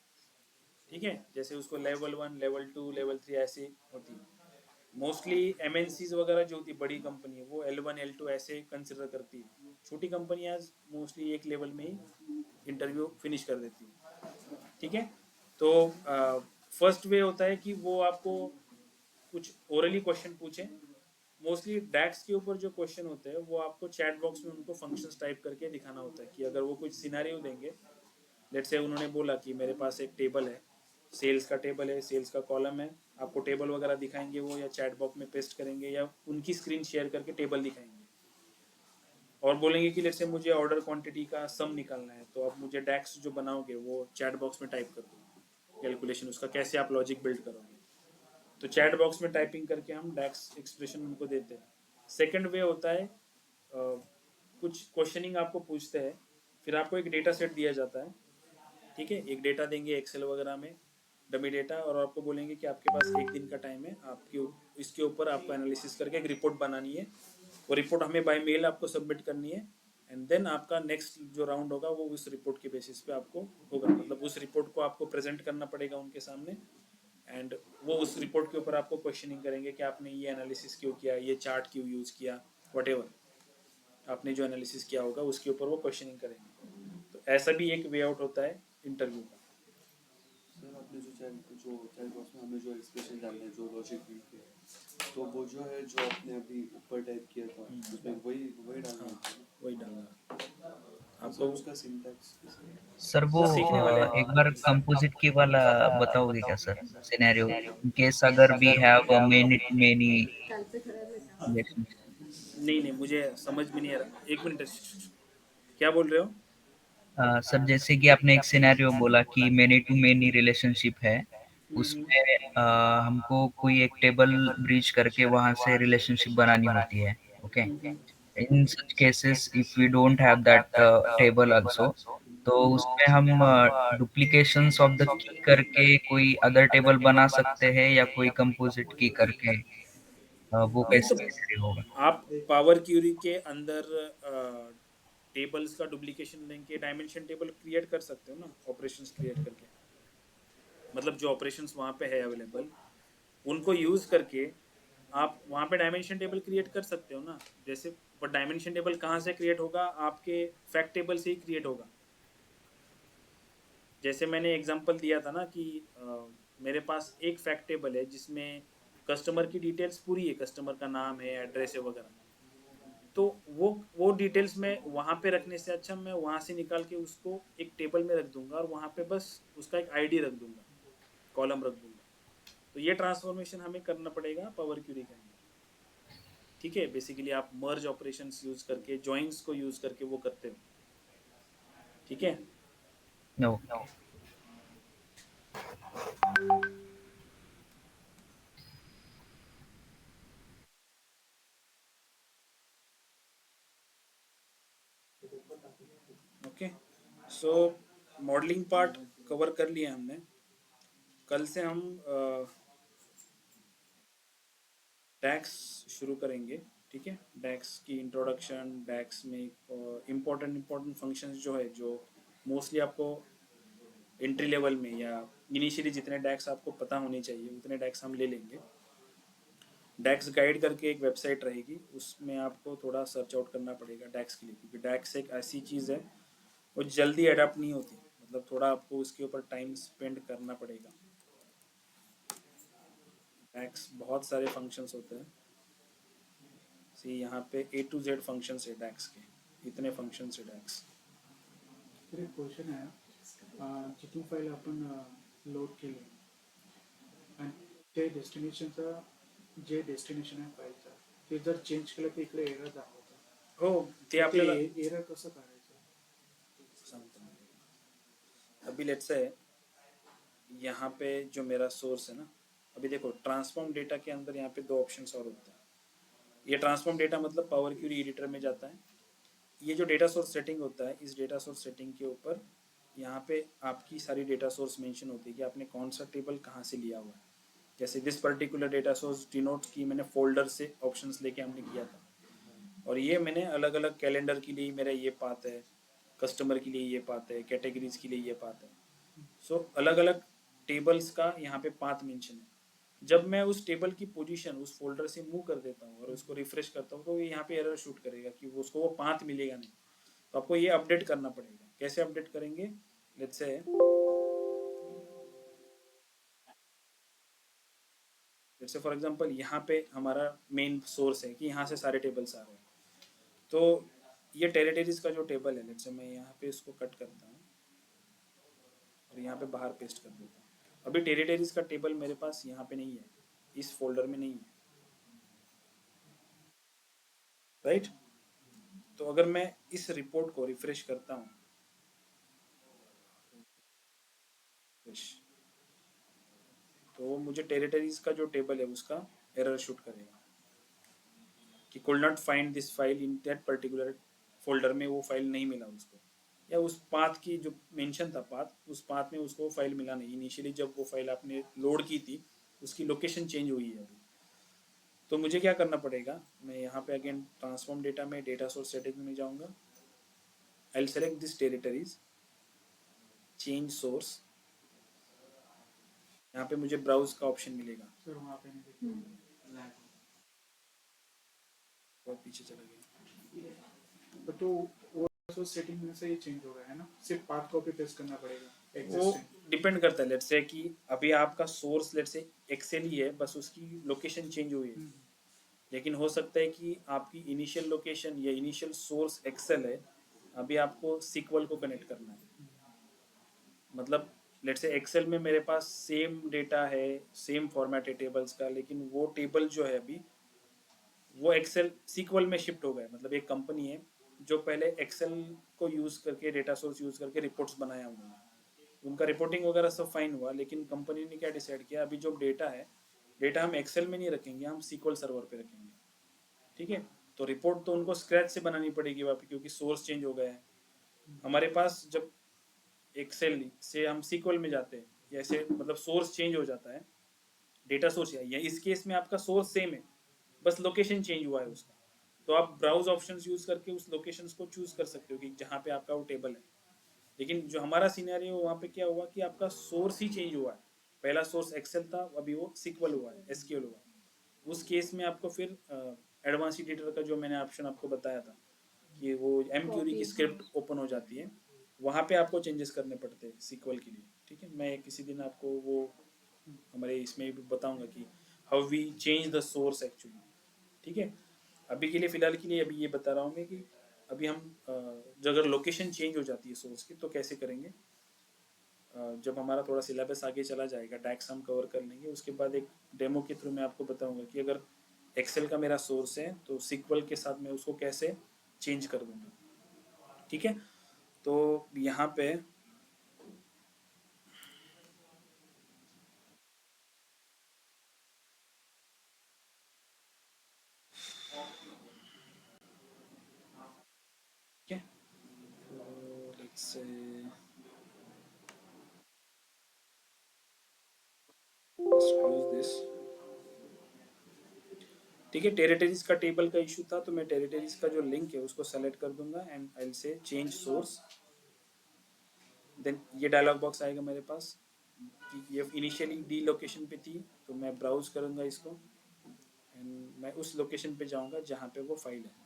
ठीक है, जैसे उसको लेवल 1, लेवल 2, लेवल 3 ऐसे होती है। मोस्टली एमएनसीज वगैरह जो होती है, बड़ी कंपनी है, वो L1 L2 ऐसे कंसिडर करती है। छोटी कंपनियां मोस्टली एक लेवल में ही इंटरव्यू फिनिश कर देती है। ठीक है, तो फर्स्ट वे होता है कि वो आपको कुछ ओरली क्वेश्चन पूछें। मोस्टली डैक्स के ऊपर जो क्वेश्चन होते हैं वो आपको चैट बॉक्स में उनको फंक्शंस टाइप करके दिखाना होता है कि अगर वो कुछ सिनेरियो देंगे, लेट्स से उन्होंने बोला कि मेरे पास एक टेबल है, सेल्स का टेबल है, सेल्स का कॉलम है, आपको टेबल वगैरह दिखाएंगे वो, या चैट बॉक्स में पेस्ट करेंगे, या उनकी स्क्रीन शेयर करके टेबल दिखाएंगे और बोलेंगे कि लेट्स से मुझे ऑर्डर क्वांटिटी का सम निकालना है, तो आप मुझे डैक्स जो बनाओगे वो चैट बॉक्स में टाइप कर दो, कैलकुलेशन उसका कैसे आप लॉजिक बिल्ड करोगे। तो चैट बॉक्स में टाइपिंग करके हम डैक्स एक्सप्रेशन उनको देते हैं। सेकंड वे होता है कुछ क्वेश्चनिंग आपको पूछते हैं, फिर आपको एक डेटा सेट दिया जाता है। ठीक है, एक डेटा देंगे एक्सेल वगैरह में, डमी डेटा, और आपको बोलेंगे कि आपके पास एक दिन का टाइम है, आपके इसके ऊपर आपको एनालिसिस करके एक रिपोर्ट बनानी है। वो रिपोर्ट हमें बाय मेल आपको सबमिट करनी है, एंड देन आपका नेक्स्ट जो राउंड होगा वो उस रिपोर्ट के बेसिस पे आपको होगा। मतलब उस रिपोर्ट को आपको प्रेजेंट करना पड़ेगा उनके सामने, एंड वो उस रिपोर्ट के ऊपर आपको क्वेश्चनिंग करेंगे कि आपने ये एनालिसिस क्यों किया, ये चार्ट क्यों यूज़ किया, वट आपने जो एनालिसिस किया होगा उसके ऊपर वो क्वेश्चनिंग करेंगे। तो ऐसा भी एक वे आउट होता है इंटरव्यू का। सर आपने जो चैट बॉक्स में हमें जो एक्सप्रेशन डालना है, जो लॉजिक बिल्ड किया, तो वो जो है जो आपने अभी ऊपर टाइप किया था उसमें वही डालना है। वही डालना आपको आपको। उसका सिंटैक्स सर वो सीखने वाले हैं। एक बार कंपोजिट की वाला बताओगे क्या सर, सिनेरियो इन केस अगर we have many many relationship? नहीं नहीं, मुझे समझ में नहीं आ रहा, एक मिनट, क्या बोल रहे हो? सर जैसे कि आपने एक सिनेरियो बोला कि मेनी टू मेनी रिलेशनशिप है, उसमें हमको कोई एक टेबल ब्रीच करके वहां से रिलेशनशिप बनानी होती है। Okay, in such cases if we don't have that table also, तो उसमें हम डुप्लीकेशंस ऑफ द की करके कोई अदर टेबल बना सकते हैं या कोई कंपोजिट की करके वो नहीं, कैसे तो सिनेरियो होगा? आप पावर क्यूरी के अंदर टेबल्स का डुप्लीकेशन लेके डायमेंशन टेबल क्रिएट कर सकते हो ना, ऑपरेशंस क्रिएट करके। मतलब जो ऑपरेशंस वहाँ पे है अवेलेबल, उनको यूज़ करके आप वहाँ पे डायमेंशन टेबल क्रिएट कर सकते हो ना। जैसे, पर डायमेंशन टेबल कहाँ से क्रिएट होगा, आपके फैक्ट टेबल से ही क्रिएट होगा। जैसे मैंने एग्जांपल दिया था ना कि मेरे पास एक फैक्ट टेबल है जिसमें कस्टमर की डिटेल्स पूरी है, कस्टमर का नाम है, एड्रेस है वगैरह। तो वो डिटेल्स में वहाँ पे रखने से अच्छा मैं वहाँ से निकाल के उसको एक टेबल में रख दूंगा और वहाँ पे बस उसका एक आईडी रख दूंगा, कॉलम रख दूंगा। तो ये ट्रांसफॉर्मेशन हमें करना पड़ेगा पावर क्यूरी के अंदर। ठीक है, बेसिकली आप मर्ज ऑपरेशंस यूज करके, जॉइंस को यूज करके वो करते हो। ठीक है, नो। ओके, सो मॉडलिंग पार्ट कवर कर लिया हमने। कल से हम डैक्स शुरू करेंगे, ठीक है। डैक्स की इंट्रोडक्शन, डैक्स में इम्पोर्टेंट फंक्शंस जो है, जो मोस्टली आपको एंट्री लेवल में या इनिशियली जितने डैक्स आपको पता होने चाहिए उतने डैक्स हम ले लेंगे। डैक्स गाइड करके एक वेबसाइट रहेगी, उसमें आपको थोड़ा सर्च आउट करना पड़ेगा डैक्स के लिए, क्योंकि डैक्स एक ऐसी चीज़ है वो जल्दी अडाप्ट नहीं होती, मतलब थोड़ा आपको उसके ऊपर टाइम स्पेंड करना पड़ेगा। डैक्स बहुत सारे फंक्शंस होते हैं, सी यहाँ पे A to Z फंक्शंस है डैक्स के, इतने फंक्शंस है डैक्स। तर एक क्वेश्चन आहे, जिथून फाईल आपण लोड केली आणि ते डेस्टिनेशनचा जे डेस्टिनेशन आहे फाईलचा ते जर चेंज केलं तर इकडे एरर दाखवतं. हो, ते ते आपल्याला एरर कसं काढायचं? सांगतो मैं। अभी लेट्स से यहाँ पे जो मेरा सोर्स है ना, अभी देखो ट्रांसफॉर्म डेटा के अंदर यहाँ पे दो ऑप्शंस और होते हैं। ये ट्रांसफॉर्म डेटा मतलब पावर क्यूरी एडिटर में जाता है। ये जो डेटा सोर्स सेटिंग होता है, इस डेटा सोर्स सेटिंग के ऊपर यहाँ पे आपकी सारी डेटा सोर्स मेंशन होती है कि आपने कौन सा टेबल कहाँ से लिया हुआ है। जैसे this particular data source denote की मैंने फोल्डर से ऑप्शंस लेके हमने किया था, और ये मैंने अलग अलग कैलेंडर के लिए मेरा ये पाथ है, कस्टमर के लिए ये पाथ है, कैटेगरीज के लिए ये पाथ है। सो अलग अलग टेबल्स का यहाँ पे पाथ मेंशन है। जब मैं उस टेबल की पोजीशन उस फोल्डर से मूव कर देता हूँ और उसको रिफ्रेश करता हूँ, तो ये यहाँ पे एरर शूट करेगा कि वो उसको वो पाथ मिलेगा नहीं। तो आपको ये अपडेट करना पड़ेगा। कैसे अपडेट करेंगे? लेट्स से फॉर एग्जांपल यहाँ पे हमारा मेन सोर्स है कि यहाँ से सारे टेबल्स आ रहे हैं, तो ये टेरिटरीज का जो टेबल है, लेट्स से मैं यहाँ पे इसको कट करता हूँ और यहाँ पे बाहर पेस्ट कर देता हूँ। अभी टेरिटरीज का टेबल मेरे पास यहाँ पे नहीं है, इस फोल्डर में नहीं है, राइट। तो अगर मैं इस रिपोर्ट को रिफ्रेश करता हूँ, तो मुझे टेरिटरीज का जो टेबल है उसका एरर शूट करेगा कि could not find this file in that particular folder में, वो फाइल नहीं मिला उसको, या उस पाथ की जो मेंशन था पाथ, उस पाथ में उसको फाइल मिला नहीं। इनिशियली जब वो फाइल आपने लोड की थी उसकी लोकेशन चेंज हुई है अभी। तो मुझे क्या करना पड़ेगा, मैं यहाँ पे अगेन ट्रांसफॉर्म डेटा में डेटा सोर्स सेटिंग में जाऊँगा, I will select this territories, change source, यहाँ पे मुझे ब्राउज का ऑप्शन मिलेगा। सर वहाँ पे नहीं बहुत पीछे चला गया। तो वो सेटिंग में से ही चेंज हो गया है ना, सिर्फ पाथ कॉपी पेस्ट करना पड़ेगा वो एग्जिस्टिंग। डिपेंड करता है, लेट्स से कि अभी आपका सोर्स लेट्स से एक्सेल ही है, बस उसकी लोकेशन चेंज हुई है। लेकिन हो सकता है कि आपकी इनिशियल लोकेशन या इनिशियल सोर्स एक्सेल है, अभी आपको सीक्वल को कनेक्ट करना है। मतलब लेट्स से एक्सेल में मेरे पास सेम डेटा है, सेम फॉर्मेट है टेबल्स का, लेकिन वो टेबल जो है अभी वो एक्सेल सीक्वल में शिफ्ट हो गया। मतलब एक कंपनी है जो पहले एक्सेल को यूज़ करके, डेटा सोर्स यूज़ करके रिपोर्ट्स बनाया उन्होंने, उनका रिपोर्टिंग वगैरह सब फाइन हुआ, लेकिन कंपनी ने क्या डिसाइड किया, अभी जो डेटा है, डेटा हम एक्सेल में नहीं रखेंगे, हम सीक्वल सर्वर पे रखेंगे, ठीक है। तो रिपोर्ट तो उनको स्क्रैच से बनानी पड़ेगी वहाँ पे, क्योंकि सोर्स चेंज हो गया है। हमारे पास जब एक्सेल से हम सीक्वल में जाते हैं, या ऐसे मतलब सोर्स चेंज हो जाता है, डेटा सोर्स, या इस केस में आपका सोर्स सेम है, बस लोकेशन चेंज हुआ है उसका। तो आप ब्राउज ऑप्शंस यूज़ करके उस लोकेशंस को चूज़ कर सकते हो कि जहाँ पे आपका वो टेबल है। लेकिन जो हमारा सिनेरियो वहाँ पे क्या हुआ कि आपका सोर्स ही चेंज हुआ है, पहला सोर्स एक्सेल था, अभी वो सीक्वल हुआ है, एसक्यूएल हुआ है। उस केस में आपको फिर एडवांस एडिटर का जो मैंने ऑप्शन आपको बताया था कि वो एम क्यूरी की स्क्रिप्ट ओपन हो जाती है, वहाँ पे आपको चेंजेस करने पड़ते हैं सीक्वल के लिए, ठीक है। मैं किसी दिन आपको वो हमारे इसमें भी बताऊंगा कि how we change the source actually, ठीक है। अभी के लिए फ़िलहाल के लिए अभी ये बता रहा हूँ मैं कि अभी हम जो अगर लोकेशन चेंज हो जाती है सोर्स की तो कैसे करेंगे। जब हमारा थोड़ा सिलेबस आगे चला जाएगा, डैक्स हम कवर कर लेंगे, उसके बाद एक डेमो के थ्रू मैं आपको बताऊंगा कि अगर एक्सेल का मेरा सोर्स है तो सीक्वल के साथ मैं उसको कैसे चेंज कर दूंगा, ठीक है। तो यहाँ पे ठीक है, से क्लोज दिस। ठीक है, टेरिटरीज का टेबल का इशू था, तो मैं टेरिटरीज का जो लिंक है उसको सेलेक्ट कर दूंगा and I will say change source. Then ये डायलॉग बॉक्स आएगा मेरे पास कि ये इनिशियली डी लोकेशन पे थी, तो मैं ब्राउज करूंगा इसको एंड मैं उस लोकेशन पे जाऊंगा जहाँ पे वो फाइल है।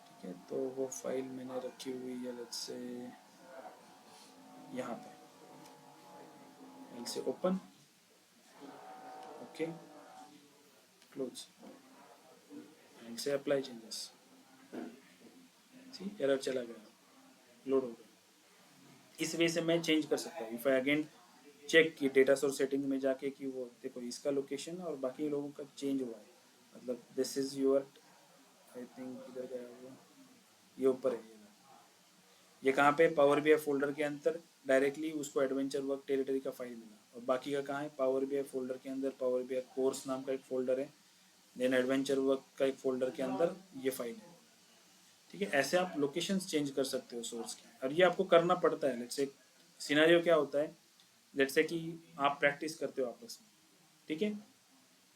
ठीक है, तो वो फाइल मैंने रखी हुई है लेट्स से यहाँ पे, एल से ओपन, ओके, क्लोज, एल से अप्लाई चेंजेस। सी एरर चला गया, लोड हो गया। इस वे से मैं चेंज कर सकता हूँ। इफ आई अगेन चेक कि डेटा सोर्स सेटिंग में जाके कि वो देखो इसका लोकेशन और बाकी लोगों का चेंज हुआ है, मतलब this is your, I think इधर गया वो, ये ऊपर है, ये कहाँ पे पावर बी आई फोल्डर के अंदर डायरेक्टली उसको एडवेंचर वर्क टेरिटरी का फाइल मिला, और बाकी का कहाँ है, पावर बी आई फोल्डर के अंदर पावर बी आई कोर्स नाम का एक फोल्डर है, देन एडवेंचर वर्क का एक फोल्डर के अंदर ये फाइल है। ठीक है, ऐसे आप लोकेशंस चेंज कर सकते हो सोर्स की, और ये आपको करना पड़ता है। लेट्स से सिनेरियो क्या होता है, लेट्स से कि आप प्रैक्टिस करते हो आपस में, ठीक है,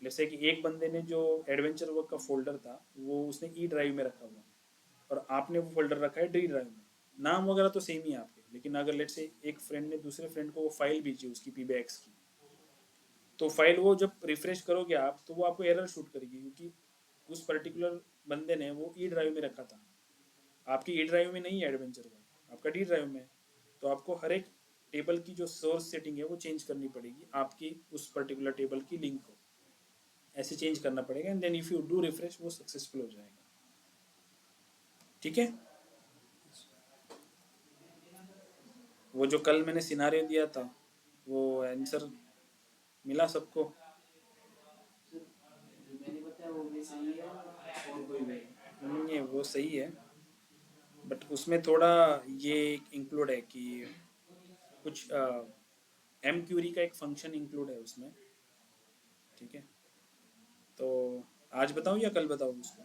लेट्स से कि एक बंदे ने जो एडवेंचर वर्क का फोल्डर था वो उसने ई ड्राइव में रखा हुआ, और आपने वो फोल्डर रखा है डी ड्राइव में, नाम वगैरह तो सेम ही है आपके, लेकिन अगर लेट्स से एक फ्रेंड ने दूसरे फ्रेंड को वो फाइल भेजी उसकी पीबीएक्स की, तो फाइल वो जब रिफ्रेश करोगे आप तो वो आपको एरर शूट करेगी, क्योंकि उस पर्टिकुलर बंदे ने वो ई ड्राइव में रखा था, आपकी ई ड्राइव में नहीं है एडवेंचर वर्क, आपका डी ड्राइव में है। तो आपको हर एक टेबल की जो सोर्स सेटिंग है वो चेंज करनी पड़ेगी, आपकी उस पर्टिकुलर टेबल की लिंक को ऐसे चेंज करना पड़ेगा, and then if you do refresh वो सक्सेसफुल हो जाएगा। ठीक है, वो जो कल मैंने सिनारियो दिया था वो आंसर मिला सबको? नहीं, वो सही है, बट उसमें थोड़ा ये इंक्लूड है कि कुछ एम क्यूरी का एक फंक्शन इंक्लूड है उसमें। ठीक है, तो आज बताऊँ या कल बताऊँ उसको?